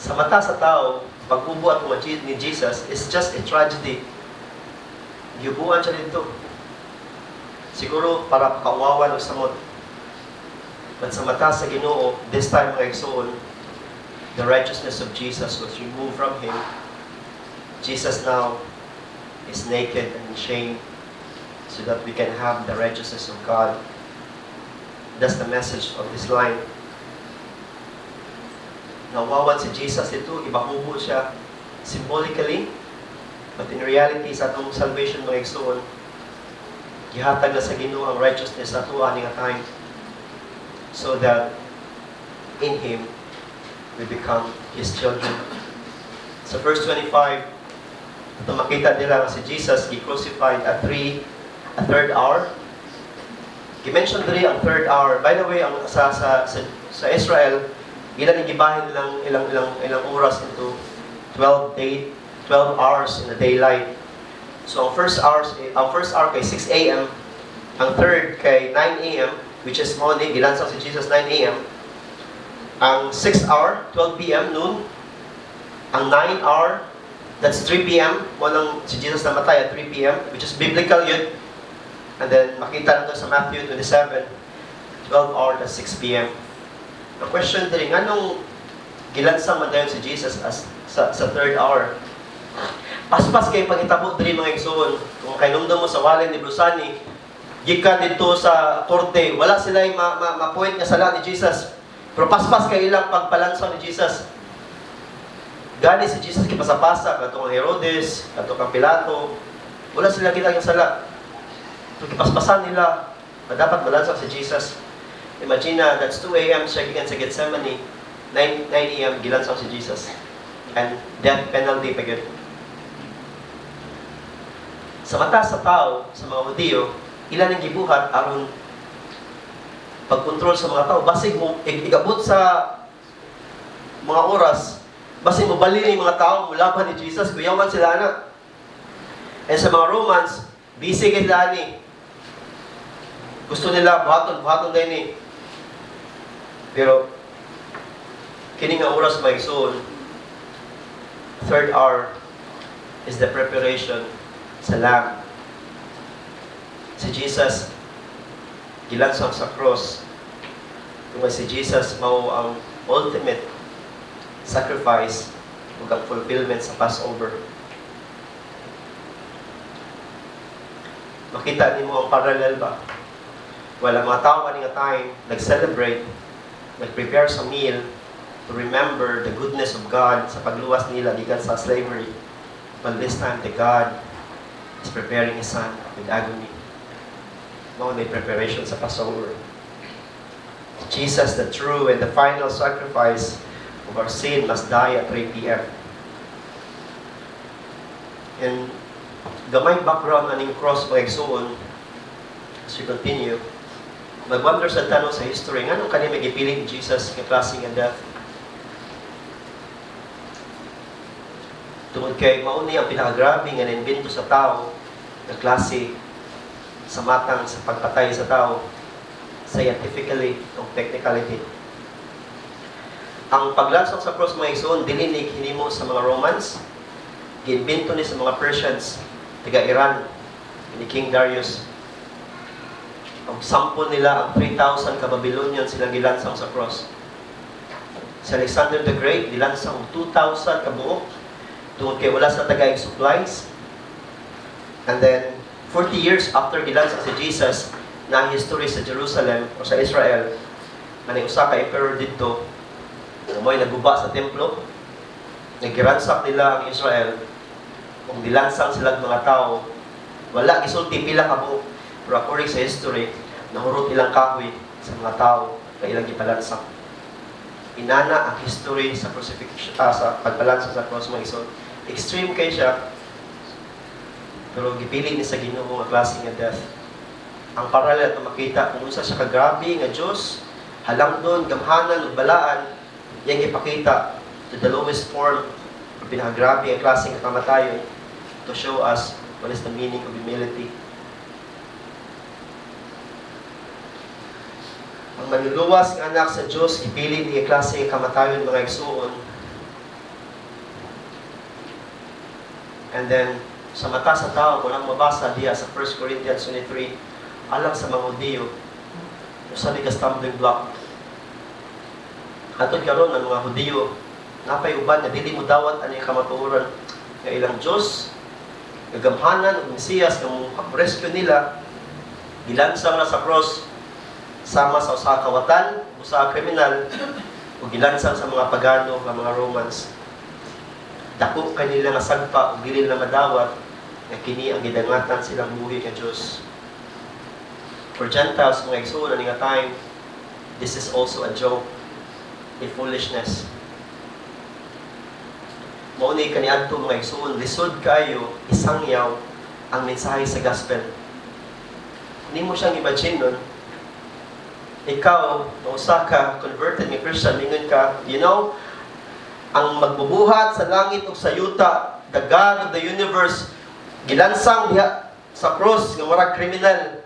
A: Sa mata sa tao, pag-ubuan mo ni Jesus is just a tragedy. Giubuan siya dito. Siguro para pakawawan o samot. But sa mata sa Ginoo, this time mga igsoon, the righteousness of Jesus was removed from Him. Jesus now is naked and in shame so that we can have the righteousness of God. That's the message of this line. Nawawan si Jesus ito, ibakubo siya symbolically, but in reality, sa atong salvation mga igsoon, gihatag na sa Ginoo ang righteousness sa ato ani nga time so that in Him we become His children. Sa verse 25, ito makita nila si Jesus gi-crucified at third hour. Gi-mention diri ang third hour. By the way, ang sa Israel, ilan gibahin ilang oras into 12 hours in the daylight. So ang first hour kay 6 a.m., ang third kay 9 a.m., which is morning, gilansang si Jesus 9 a.m. Ang 6th hour, 12 p.m. noon. Ang 9 hour, that's 3 p.m. Walang si Jesus namatay at 3 p.m., which is biblical yun. And then makita nato sa Matthew 27, 12 hour, that's 6 p.m. The question din, anong gilansang man dayon si Jesus as sa third hour? Paspas kay pangitabo diri mga igsoon. Kung kainumdum mo sa walay ni Brusani, gikan dito sa korte, wala sila ma-point nga sala ni Jesus. Pero paspas kay ilang pagpalansaw ni Jesus. Gani si Jesus kipasapasa katong Herodes, katong Pilato, wala sila kita yung sala. So kipaspasan nila, dapat balansaw si Jesus. Imagine na, that's 2 a.m. siya gikan sa Gethsemane, 9 a.m. gilansaw si Jesus. And death penalty pa yun. Sa mata sa tao, sa mga Hudyo, ilan ang gibuhat aron pagkontrol sa mga tao. Basig mo, igabot sa mga oras, basig mo bali ng mga tao, mulaban ni Jesus, kuyawan sila na. And sa mga Romans, busy sila ni. Gusto nila, buhaton din ni. Pero, kini nga oras may igsoon, third hour is the preparation sa Lamb. Si Jesus, gilansang sa cross. Kung si Jesus mao ang ultimate sacrifice ug ang fulfillment sa Passover. Makita nimo ang parallel ba? Wala mga tao kaning time nag-celebrate, nag-prepare sa meal to remember the goodness of God sa pagluwas nila gikan sa slavery. But this time, the God is preparing His Son with agony. Mao may preparation sa Passover. Jesus, the true and the final sacrifice of our sin, must die at 3 p.m. And gamay background aning cross mga igsuon. As we continue, mag-wonder sa tanong sa history, nga nung kani magipili ni Jesus nga klase nga death? Tungod kay mauni ang pinakagrabe nga na-invento sa tao na klase sa matang sa pagpatay sa tao, scientifically o technicality. Ang paglansong sa cross mga igsoon, dili ni hinimo sa mga Romans, ginbento ni sa mga Persians, taga Iran, ni King Darius. Ang sample nila, ang 3,000 ka Babylonian silang gilansang sa cross. Si Alexander the Great, dilansang 2,000 ka buok, tungod kay wala sa tagaig supplies. And then, 40 years after gilansang si Jesus, na history sa Jerusalem o sa Israel, na usa ka emperor dito, may naguba sa templo, nagiransak nila ang Israel, kung dilansang silang mga tao, wala gisulti pila ka buok, pero according sa history, nahurot ilang kahoy sa mga tao na ilang gipalansak. Inana ang history sa crucifixion, sa pagbalansa sa cross mga igsoon. Extreme kay siya, pero gipili ni sa Ginoo nga klase nga death. Ang paralel na makita kung unsa siya kagrabe nga Dios, halangdon, gamhanan ug balaan, yang ipakita to the lowest form o pinakagrabe ang klase nga kamatayon to show us what is the meaning of humility. Ang manluluwas nga anak sa Dios ipili ni klase nga kamatayon mga igsoon. And then sa mata sa tao, kung lang mabasa diya sa 1 Corinthians 23, alang sa mga Hudiyo, usa ni ka stumbling block. Atod karon ang mga Hudiyo, napay uban nga dili mo dawat ani kamatuoran nga ilang Dios, gagamhanan ug Mesiyas nga mo rescue nila, gilansang na sa cross sama sa usa ka kawatan, usa ka kriminal, ug gilansang sa mga pagano nga mga Romans. Dako kanila nga sagpa ug dili na madawat nga kini ang gidangatan silang buhi nga Dios. For Gentiles, mga igsoon ani nga time, this is also a joke, a foolishness. Mao ni kaniadto mga igsoon, lisod kayo isangyaw ang mensahe sa gospel. Hindi mo siyang imagine nun. Ikaw, na usa ka converted nga Christian, mingon ka, you know, ang magbubuhat sa langit o sa yuta, the God of the universe, gilansang diha sa cross nga murag kriminal.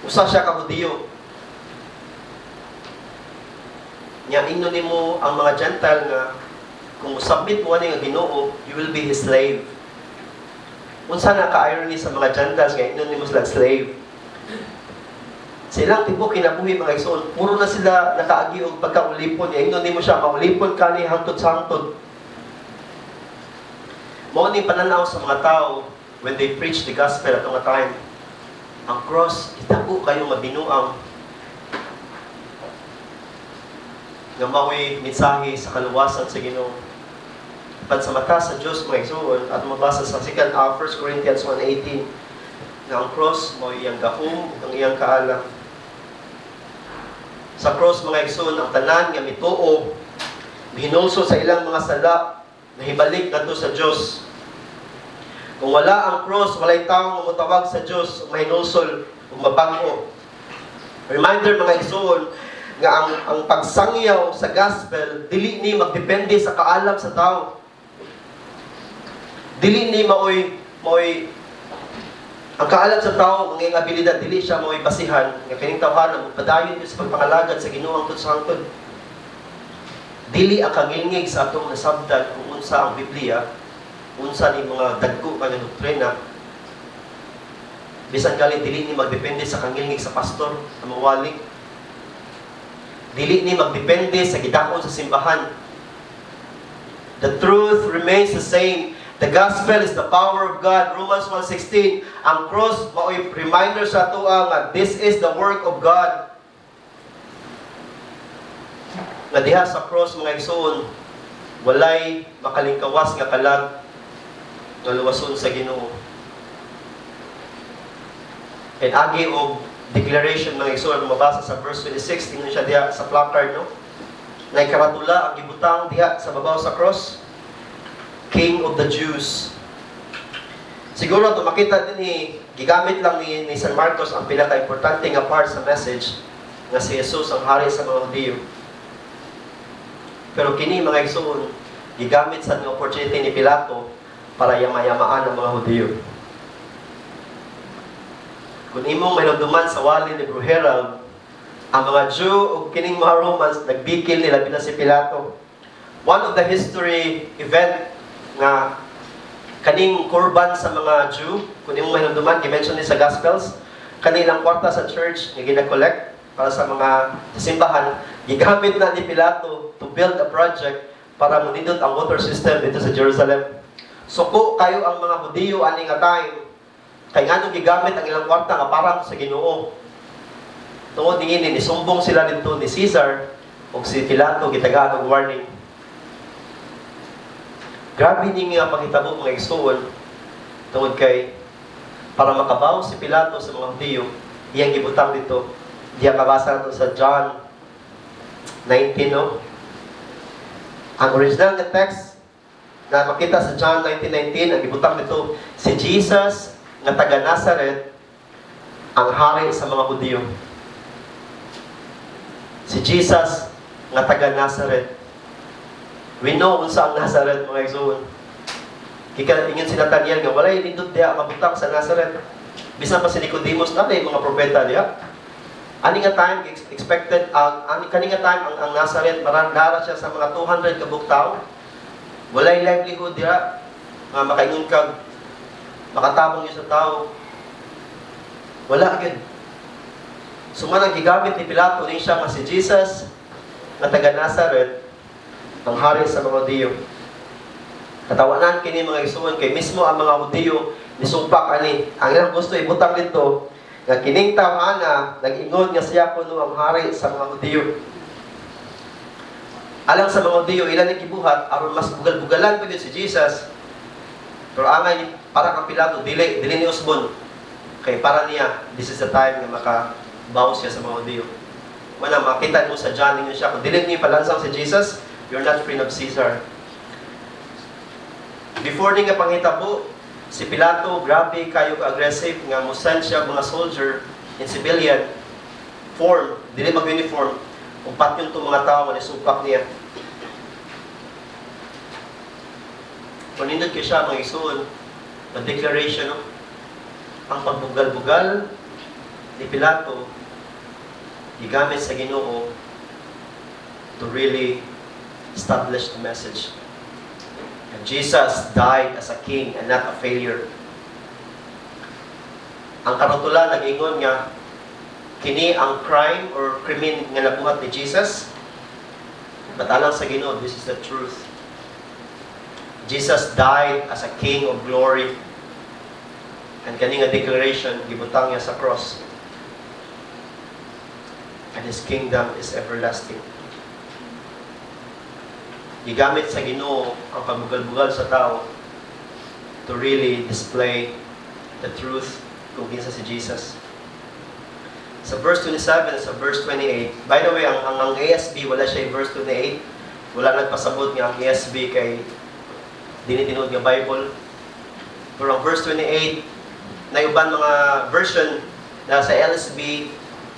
A: Usa siya ka Hudiyo. Nya ingno nimo ang mga Gentile nga kung submit mo ani nga Ginoo, you will be his slave. Unsa na ka-irony sa mga Gentiles nga ingno nimo sila slave. Silang tibo kinabuhi mga igsoon, puro na sila nakaagi og pagkaulipon niya. Ingnon nimo siya maulipon kani hangtod sa hangtod. Mao ni pananaw sa mga tao when they preach the gospel atong time. Ang cross itago kayo mabinuang nga mao'y mensahe sa kaluwasan sa Ginoo. Pag sa mata sa Diyos mga igsoon at mabasa sa 1 Corinthians 1:18 na ang cross mao'y iyang gahom ang iyang kaalam. Sa cross mga igsoon ang tanan nga mituo hinulso sa ilang mga sala nahibalik ngadto sa Dios. Kung wala ang cross, walay taong mutawag sa Dios ug mahinulsol ug mabag-o. Reminder mga igsoon nga ang pagsangyaw sa gospel dili ni magdepende sa kaalam sa tao. Dili ni maoy ang kaalam sa tao, ang iyang abilidad, dili siya mo'y basihan nga kining tawhanan magpadayon sa pagpangalagad sa Ginoo hangtod sa hangtod. Dili ang kangilngig sa atong nasabtan kung unsa ang Biblia, unsa ni mga dagko nga doktrina. Bisan gali dili ni magdepende sa kangilngig sa pastor, sa mawali. Dili ni magdepende sa gidakon sa simbahan. The truth remains the same. The gospel is the power of God. Romans 1:16. Ang cross mao'y reminder sa atoa nga this is the work of God. Nga diha sa cross mga igsoon, walay makalingkawas nga kalag nga luwason sa Ginoo. And agi og declaration mga igsoon mabasa sa verse 26 tingnan siya diha sa placard no. Nay karatula ang gibutang diha sa babaw sa cross. King of the Jews. Siguro ito makita din gigamit lang ni San Marcos ang pinaka-importante nga part sa message nga si Jesus ang hari sa mga Hudiyo. Pero kini mga igsoon, gigamit sa nga opportunity ni Pilato para yamayamaan ang mga Hudiyo. Kung imong mahinumduman sa wali ni Bro Herald, ang mga Jew o kining mga Romans, nagbikil nila bilang si Pilato. One of the history event nga kaning kurban sa mga Jew, kung imong mahinumduman, i-mention ni sa Gospels, kanilang kwarta sa church, nga gina-collect para sa mga simbahan, gigamit na ni Pilato to build a project para munindot ang water system dito sa Jerusalem. Suko kayo ang mga Hudiyo ani nga time, kay nganong gigamit ang ilang kwarta nga parang sa Ginoo. Tungod niini, nisumbong sila dito ni Caesar o si Pilato, gitagaan og warning. Grabe ni nga pakitabo mga igsoon, tungod kay para makabaw si Pilato sa mga Hudiyo, iyang gibutang dito. Diya kabasa nato sa John 19, no? Ang original na text na makita sa John 19:19, ang gibutang dito, si Jesus nga taga Nazareth ang hari sa mga Hudiyo. Si Jesus nga taga Nazareth. We know kung saan Nazareth, mga igsoon. Kaya ingin si Nathaniel nga, walay nindot diya mabutang sa Nazareth. Bisan pa si Nicodemus na mga propeta diya. Ani nga time expected kani nga time ang Nazareth marandara siya sa mga 200 ka buktaw. Walay livelihood dira nga makaingon kag makatabang niyo sa tao. Wala agad. Sumanang gigamit ni Pilato ni siya nga si Jesus nga taga Nazareth ang hari sa mga Hudiyo. Katawanan kini mga igsoon kay mismo ang mga Hudiyo nisumpak ani. Ang ilang gusto ibutang dito nga kining tawo ana nag-ingon nga siya kuno ang hari sa mga Hudiyo. Alang sa mga Hudiyo ilan ni gibuhat aron mas bugal-bugalan pagid si Jesus. Pero angay para kang Pilato dili ni usbon. Kay para niya this is the time nga makabaw siya sa mga Hudiyo. Wala makita mo sa John ninyo siya kung dili ni palansang si Jesus, you're not free of Caesar. Before ni nga panghitabo si Pilato, grabe kayo ka-aggressive nga musend siya mga soldier in civilian form, dili mag-uniform, umpat yun itong mga tao nga nisupak niya. Panindot kayo siya mga isuon, na declaration, no? Ang pagbugal-bugal ni Pilato, gigamit sa Ginoo to really establish the message. Jesus died as a king and not a failure. Ang karotulan nag-ingon nga kini ang crime or krimen nga nabuhat ni Jesus. But alang sa Ginoo, this is the truth. Jesus died as a king of glory. And kani nga declaration gibutang niya sa cross. And his kingdom is everlasting. Gigamit sa Ginoo ang pagbugal-bugal sa tao to really display the truth kung kinsa si Jesus. Sa verse 27 at sa verse 28, by the way, ang ASB, wala siya yung verse 28. Wala nagpasabot nga ang ASB kay dinitinud nga Bible. Pero ang verse 28, na uban mga version na sa LSB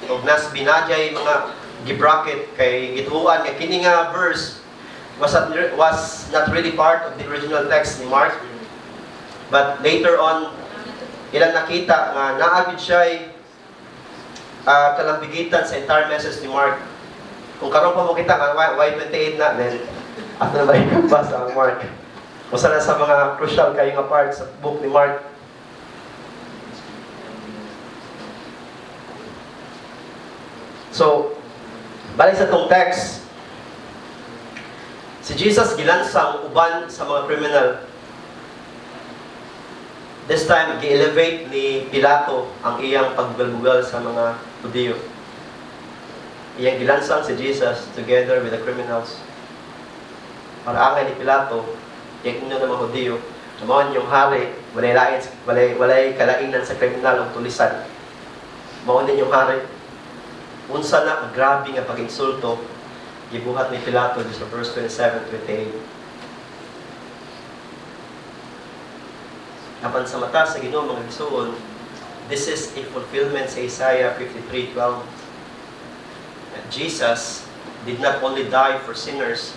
A: o NASB na dyan mga gibracket kay gituan nga kini nga verse was not really part of the original text ni Mark. But later on, ilang nakita nga naagid siya kalambigitan sa entire message ni Mark. Kung karon pa mo kita nga Y28 na, then ato na ba basa ang Mark? Kung saan sa mga crucial kayo nga part sa book ni Mark. So, balik sa tong text, si Jesus gilansang uban sa mga criminal. This time, gi-elevate ni Pilato ang iyang pagbugal-bugal sa mga Hudiyo. Iyang gilansang si Jesus together with the criminals. Para angay ni Pilato, iyang inyo ng mga Hudiyo, mawon yung hari, walay kalainan sa kriminal o tulisan. Mawon din yung hari. Unsa na, grabe nga pag-insulto, gibuhat ni Pilato sa verse 27-28. Apan sa mata sa Ginoo mga igsoon, this is a fulfillment sa Isaiah 53:12. That Jesus did not only die for sinners,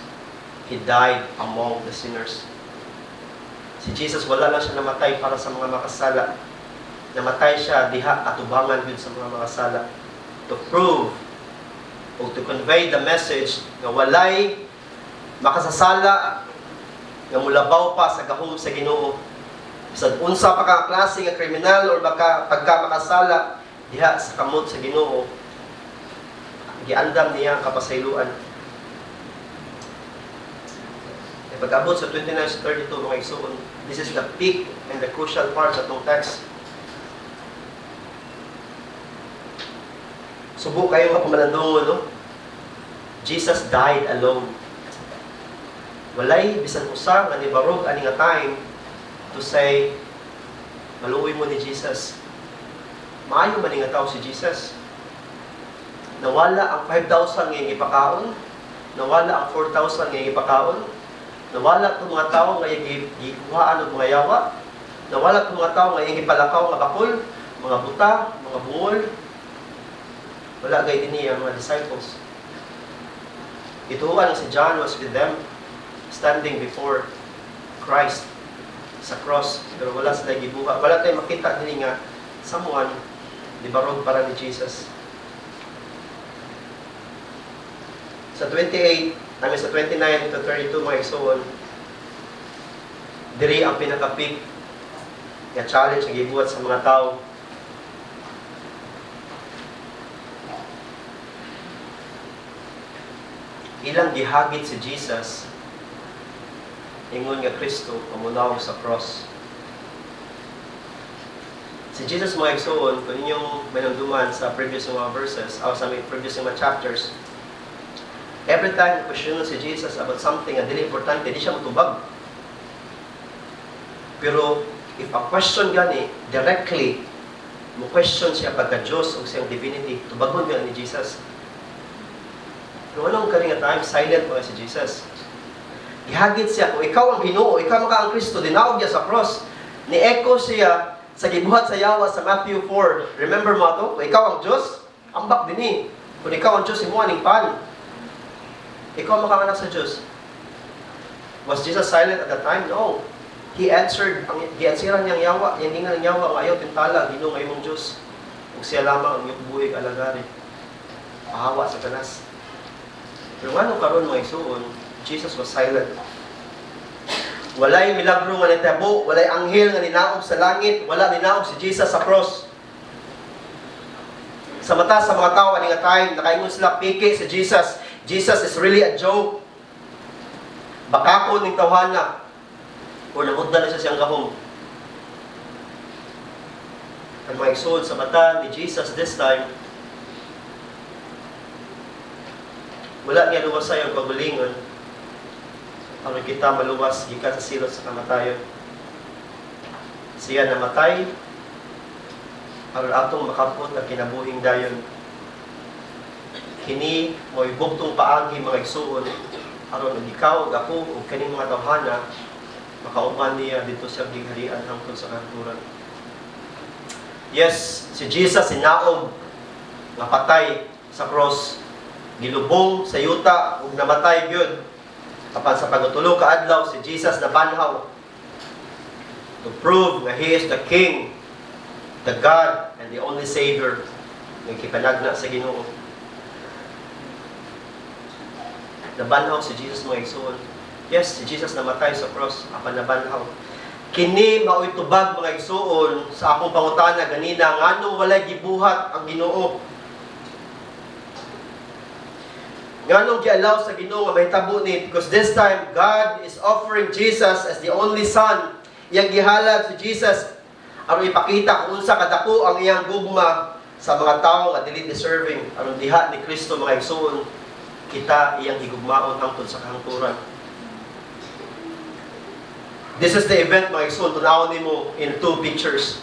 A: He died among the sinners. Si Jesus wala lang siya namatay para sa mga makasala. Namatay siya diha atubangan yun sa mga makasala. To prove o to convey the message na walay makasasala nga mulabaw pa sa gahom sa Ginoo. Bisag unsa pa ka klase nga kriminal or pagka makasala diha sa kamot sa Ginoo, giandam niya ang kapasayloan. Pag-abot sa 29-32 mga igsoon, this is the peak and the crucial part sa itong text. Subo kayo mapumalandungon, no? Jesus died alone. Walay bisan usa nga nibarog ani nga time to say maluoy mo ni Jesus. Maayo man nga tao si Jesus. Nawala ang 5,000 nga ipakaon, nawala ang 4,000 nga ipakaon, nawala itong mga tao nga gikuhaan og mga yawa, nawala itong mga tao nga ipalakaw nga bakol, mga buta, mga bungol. Wala gay din niya mga disciples. Ituan si John was with them, standing before Christ sa cross. Pero wala sila gibuha. Wala tayong makita din nga someone libarog para ni Jesus. Sa 28, sa 29 to 32 mga igsoon, diri ang pinaka-peak nga challenge nga gibuhat sa mga tao. Ilang gihagit si Jesus, ingon nga Kristo, pamunaw sa cross. Si Jesus mga igsoon, kung inyong manunduman sa previous mga verses, o sa previous mga chapters, every time question si Jesus about something na dili importante, di siya matubag. Pero, if a question gani, directly, mo question siya pagka-Diyos o siyang divinity, tubagon gani ni Jesus. Pero anong kalinga time, silent pa si Jesus. Ihagit siya, kung ikaw ang Ginoo, ikaw ang Kristo, dinaog niya sa cross. Ni-echo siya sa gibuhat sa yawa sa Matthew 4. Remember mo ito? Kung ikaw ang Diyos, ambak din eh. Kung ikaw ang Diyos, imo aning pan. Ikaw ang makakanap sa Diyos. Was Jesus silent at that time? No. He answered niyang yawa, yung hinga ng yawa, ang ayaw tintala, Ginoo ngayon mong Diyos. Kung siya lamang ang iyong buhig alagari. Pahawa sa kanas. Pero nga karon mga igsoon, Jesus was silent. Walay milagro nga nitabo, walay anghel nga ninaog sa langit, wala ninaog si Jesus sa cross. Sa mata sa mga tao ani nga time, nakaingon sila piki si Jesus. Jesus is really a joke. Bakako ning tawhana. O namugdan na siya siyang gahom. Ang mga igsoon sa mata ni Jesus this time, wala niya luwasay ang pagbulingon. Ang kita maluwas, gikan sa silot sa kamatayon. Siya namatay, aron atong makapot ang kinabuhing dayon. Kini mo'y buktong paagi mga igsuon, aron ikaw, ako, o kaning mga tawhana, makauban niya dito sa gigharian hangtod sa kanturan. Yes, si Jesus sinaog, napatay sa cross, gilubong sa yuta ug namatay gyud. Apan sa pagtulo ka adlaw si Jesus nabanhaw to prove that He is the King, the God, and the only Savior nga gipanagna sa Ginoo. Nabanhaw si Jesus mga igsoon. Yes, si Jesus namatay sa cross, apan nabanhaw. Kini mao'y tubag mga igsoon sa akong pangutana ganina nganong walay gibuhat ang Ginoo. Nganong gi-allow sa Ginoo nga mahitabo ni, because this time God is offering Jesus as the only Son. Iyang gihalad si Jesus aron ipakita kung unsa kadako ang iyang gugma sa mga tawo nga dili deserving aron diha ni Kristo mga igsoon kita iyang higugmaon hangtod sa kahangturan. This is the event mga igsoon, tunawon nimo in two pictures.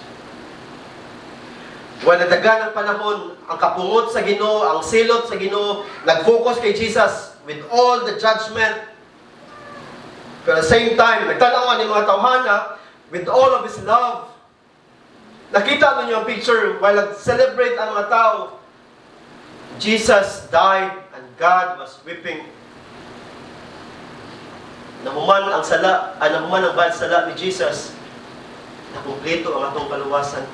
A: When nadagan ang panahon, ang kapungot sa Ginoo, ang silot sa Ginoo, nag-focus kay Jesus with all the judgment. Pero at the same time, nagtanawan ni mga tawhana, with all of His love. Nakita ninyo ang picture while nag-celebrate ang mga tao. Jesus died and God was weeping. Nahuman ang bayad sala ni Jesus. Nakumpleto ang atong kaluwasan.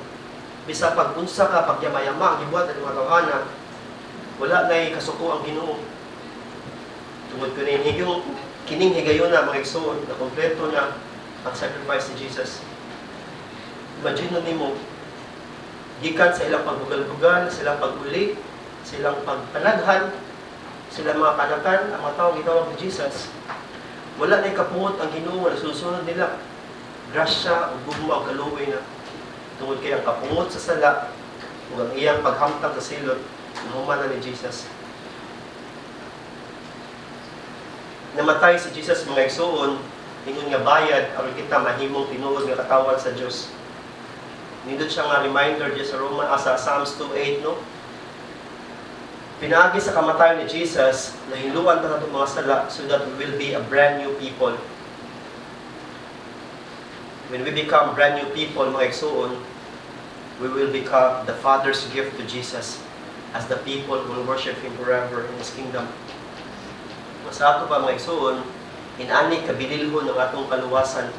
A: Bisa pag-unsa ka, pagyama-yama, ang gibuhat ang mga tawhana, wala na'y kasuko ang Ginoo. Tungod ko kining higayon na mga igsoon, na kompleto na ang sacrifice ni Jesus. Imagine nimo, gikan sa ilang pagbugal-bugal, sa ilang pag-uli, sa ilang pagpanaghan, sa ilang mga kanakan, ang mga tao gitawag ni Jesus. Wala na'y kapungot ang Ginoo, wala susunod nila. Grasya o gugma o kaluwi na tungod kay ang kapungot sa sala o ang iyang paghamtang sa silot nahuman na ni Jesus. Namatay si Jesus mga igsoon, ingon nga bayad aron kita mahimong tinuod nga katawan sa Dios. Nindot siya nga reminder diya sa Psalms 2:8 no. Pinaagi sa kamatayon ni Jesus, nahiluan ta natong mga sala so that we will be a brand new people. When we become brand new people, mga igsoon, we will become the Father's gift to Jesus as the people who will worship Him forever in His kingdom. Sa ato pa mga igsoon, inani kabililhon ng atong kaluwasan.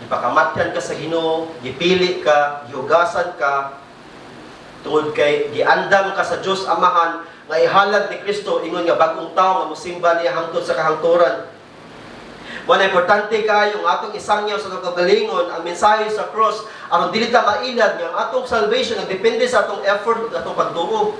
A: Ipakamatyan ka sa Ginoo, gipili ka, gihugasan ka, tungod kay giandam ka sa Dios Amahan, nga ihalad ni Kristo, ingon nga bagong tao nga mosimba niya hangtod sa kahangturan. Mga importante kayo ang atong isangyaw sa kagalingon, ang mensahe sa cross, aron dili ta mailad nga ang atong salvation nagdepende sa atong effort ug atong pagtuo.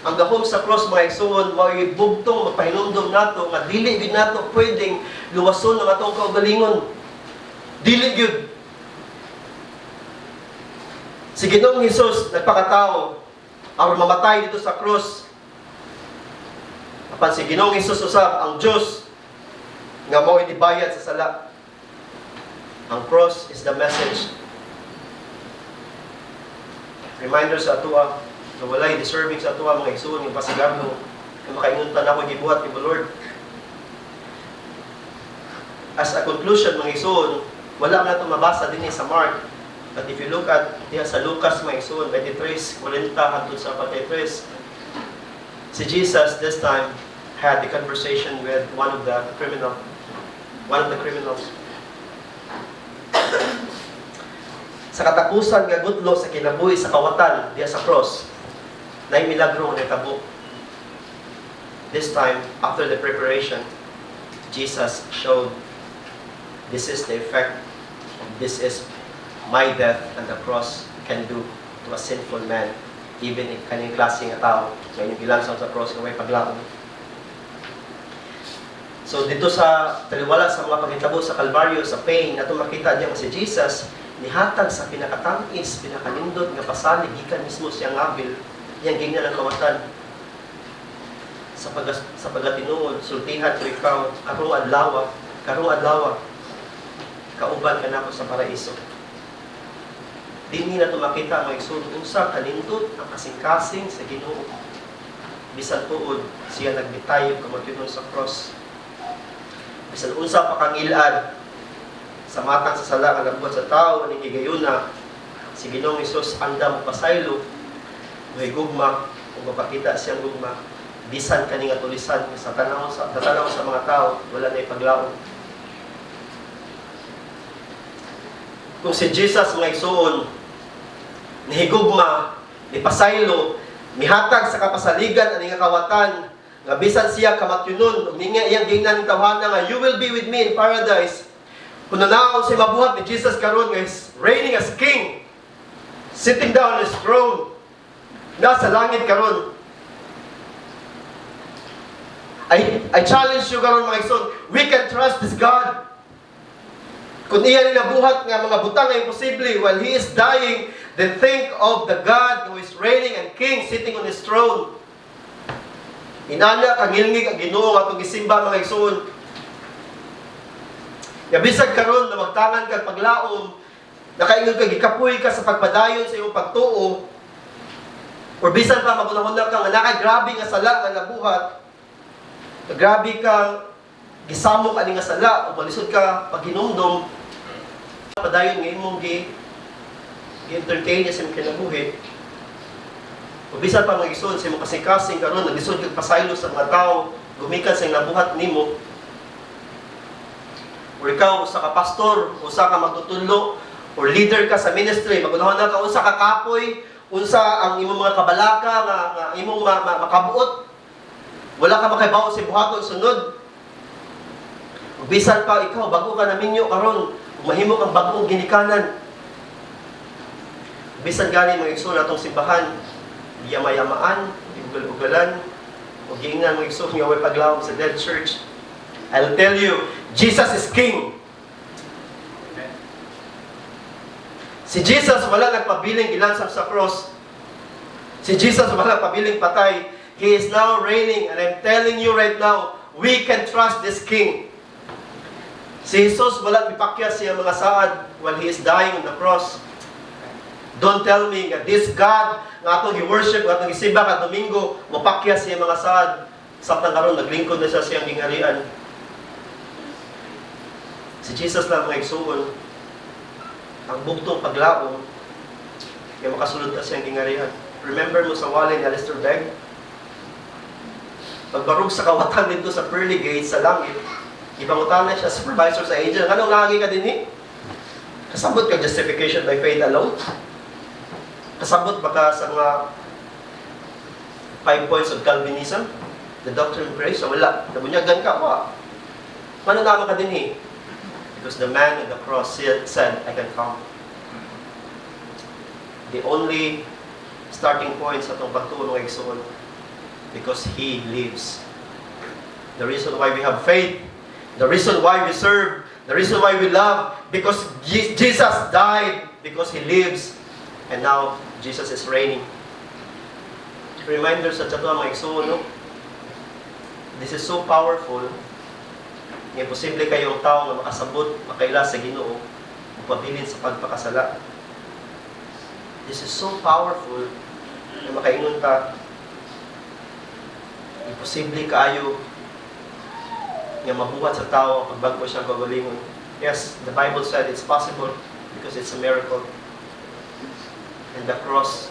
A: Ang gahom sa cross mga igsoon, mao bugtong magpahinumdom nato nga dili gid nato pwedeng luwason ang atong kagalingon. Dili gyud. Si Ginoong Hesus nagpakatao aron mamatay dito sa cross. Apan si Ginoong Hesus usab ang Dios nga mao inibayad sa sala. Ang cross is the message. Reminder sa atua na walay deserving sa atua mga igsoon nga pasigabno nga makaingon ta nako gibuhat ni Lord. As a conclusion mga igsoon, wala man nato mabasa dinhi sa Mark. But if you look at diha sa Lucas mga igsoon 23, 40 hangtod sa 43, si Jesus this time had the conversation with one of the criminals. Sa katapusan nga gutlo sa kinabuhi sa kawatan diya sa cross, nay milagro nga nahitabo. This time, after the preparation, Jesus showed this is the effect of this is my death and the cross can do to a sinful man, even if kaning klase nga tao nga inyong gilansang sa cross nga may paglaom. So dito sa taliwala sa mga paghitabo sa Kalbaryo, sa pain, ato makita niya si Jesus nihatag sa pinakatamis, pinakanindot nga pasalig gikan mismo siyang abil, iyang gingnan ng kawatan. Sa pagatinuod, sultihan to ikaw, karong adlaw, kauban ka nako sa paraiso. Dinhi na ito makita mga igsoon, unsa kanindot ang kasing-kasing sa Ginoo. Bisan tuod siya nagbitayo kamatunon sa cross. Bisan unsa pa kang ilad sa matang sa sala nga nabuhat sa tao ning higayuna, si Ginoong Hesus andam pasaylo way gugma ug mapakita siyang gugma bisan kaning atulisan sa tanaw sa mga tao wala nay paglaom. Kung si Jesus mga igsoon nihigugma, nipasaylo, mihatag sa kapasaligan aning kawatan nga bisan siya kamatyunon ug ninga iyang gingnan ng tawhana nga you will be with me in paradise. Kung nanaon si mabuhat ni Jesus karon nga reigning as king, sitting down on his throne, nasa langit karon. I challenge you karon mga igsoon, we can trust this God. Kung iyan nabuhat nga mga butang nga imposible while He is dying, then think of the God who is reigning and king sitting on His throne. Inana kangilngig ang Ginoo nga atong gisimba mga igsoon. Nga bisag karon na magtangan kag paglaom, nakaingon ka gikapoy ka sa pagpadayon sa imong pagtuo, or bisan pa magunahon ka nga naka grabe nga sala nga nabuhat, grabe kang gisamok ani nga sala o balisod ka pag hinumdom padayon nga imong gi-entertain sa imong kinabuhi. O bisan pa mga igsoon sa imong kasing-kasing karon naglisod kag pasaylo sa mga tao gumikan sa nabuhat nimo. O ikaw usa ka pastor, usa ka magtutudlo, or leader ka sa ministry, magunahon na ka unsa ka kapoy, unsa ang imong mga kabalaka nga imong makabuot. Wala ka makaibaw sa buhaton sunod. Bisan pa ikaw, bago ka naminyo karon, mahimo kang bagong ginikanan. Bisan gani mga igsoon atong simbahan, yamayamaan, ugal-ugalan, o giingnan mga igsoon nga way paglawom sa dead church. I'll tell you, Jesus is King. Si Jesus wala nagpabiling ilansang sa cross. Si Jesus wala pabiling patay. He is now reigning, and I'm telling you right now, we can trust this King. Si Jesus wala mipakya siya mga saad while He is dying on the cross. Don't tell me that this God nga atong i-worship, nga atong isimba ka Domingo, mapakya siya mga saad. Samtang karon naglingkod na siya siyang gingharian. Si Jesus lang mga igsuon, ang bugtong paglaom, nga makasulod na siyang gingharian. Remember mo sa walay ni Alistair Begg? Pagbarog sa kawatan dito sa pearly gates sa langit, ipangutan na siya, supervisor sa angel. Anong lagi ka din eh? Kasabot ka justification by faith alone? Kasabot ba ka sa mga 5 points of Calvinism? The doctrine of grace? So wala. Nabunyagan ka pa. Ano naman ka din eh? Because the man on the cross said, I can come. The only starting point sa itong pagtulong ay igsoon, because He lives. The reason why we have faith, the reason why we serve, the reason why we love, because Jesus died, because He lives, and now Jesus is reigning. Reminder sa ito mga igsoon, no? This is so powerful. Nga posible kayong tao na makasabot, makaila sa Ginoo, magpabilin sa pagpakasala. This is so powerful na makaingon ta, imposible kaayo nga mabuhat sa tao pag bago siyang kagalingon. Yes, the Bible said it's possible because it's a miracle. And the cross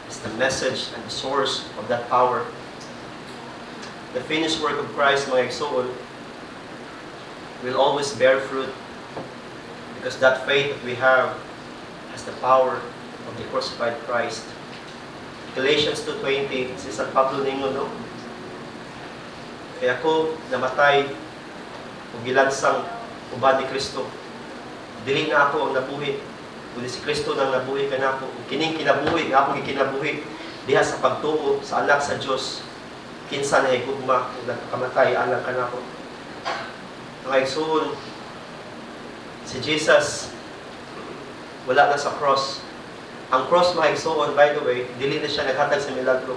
A: is the message and the source of that power. The finished work of Christ, mga igsoon, will always bear fruit because that faith that we have has the power of the crucified Christ. Galatians 2:20, si San Pablo ningon, no? Kaya ako namatay o gilansang uban ni Kristo. Dili na ako ang nabuhi, kundi si Kristo nang nabuhi ka na ako. Kining kinabuhi, nga akong ikinabuhi diha sa pagtuo sa anak sa Diyos. Kinsa na higugma kung nagkamatay, anak ka na ako. Mga igsoon, si Jesus wala na sa cross. Ang cross, mga igsoon, by the way, dili na siya naghatag sa milagro.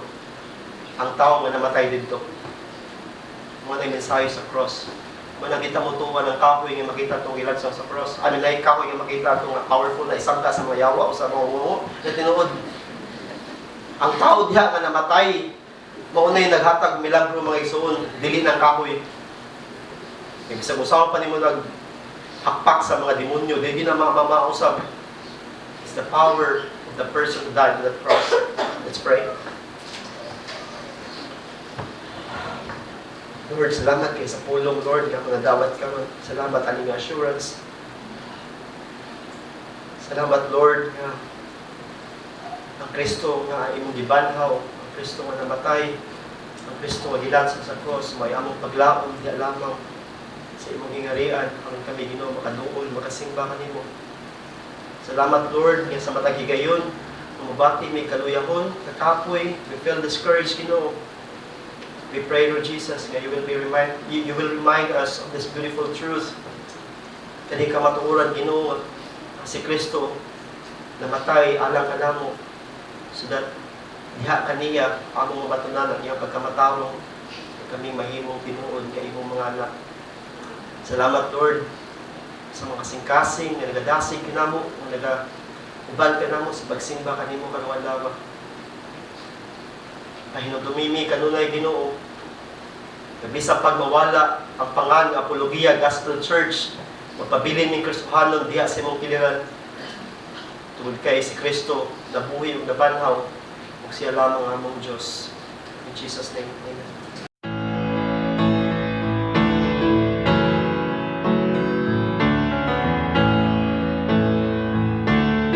A: Ang tao nga namatay dito. Mga na mensahe sa cross. Mga nakita mo tuwa ng kahoy nga makita itong ilansang sa cross. Ano na yung kahoy nga makita itong powerful na isang ka sa mga yawa o sa mga ungo na tinuod. Ang tao diha nga namatay, mauna yung naghatag milagro, mga igsoon, dili ng kahoy. Ibig usapan pa nimo naghakpak sa mga demonyo, di na mamausap. It's the power of the person who died on that cross. Let's pray. Lord, salamat kayo sa pulong, Lord, nga nadawat ka. Salamat aning assurance. Salamat, Lord, nga ang Kristo nga imong gibanhaw, ang Kristo nga namatay, ang Kristo nga gilansang sa cross, may among paglaom, di lamang sa imong hingarian, ang kami Ginoo makaduol, makasimba kanimo. Salamat, Lord, nga sa matag higayon, mabati may kaluyahon, kakapoy, we feel discouraged, Ginoo. We pray, Lord Jesus, nga you will remind us of this beautiful truth. Kani ka matuoran, Ginoo, si Kristo namatay alang kanamo, so that diha kaniya among mabatunan ang iyang pagkamatarong kami mahimong tinuod kay imong mga anak. Salamat, Lord, sa mga kasing-kasing na nagadasig kinamo, na nag-ubal kanamo sa pagsimba kanimo karong adlaw. Pahinumdumimi kanunay Ginoo Bisang pagmawala ang pangan ng Apologia Gospel Church, magpabilin ng Kristohanon diha sa imong pilihan. Tungod kay si Kristo nabuhi ug nabanhaw ug siya lamang ang among Dios. In Jesus' name, amen.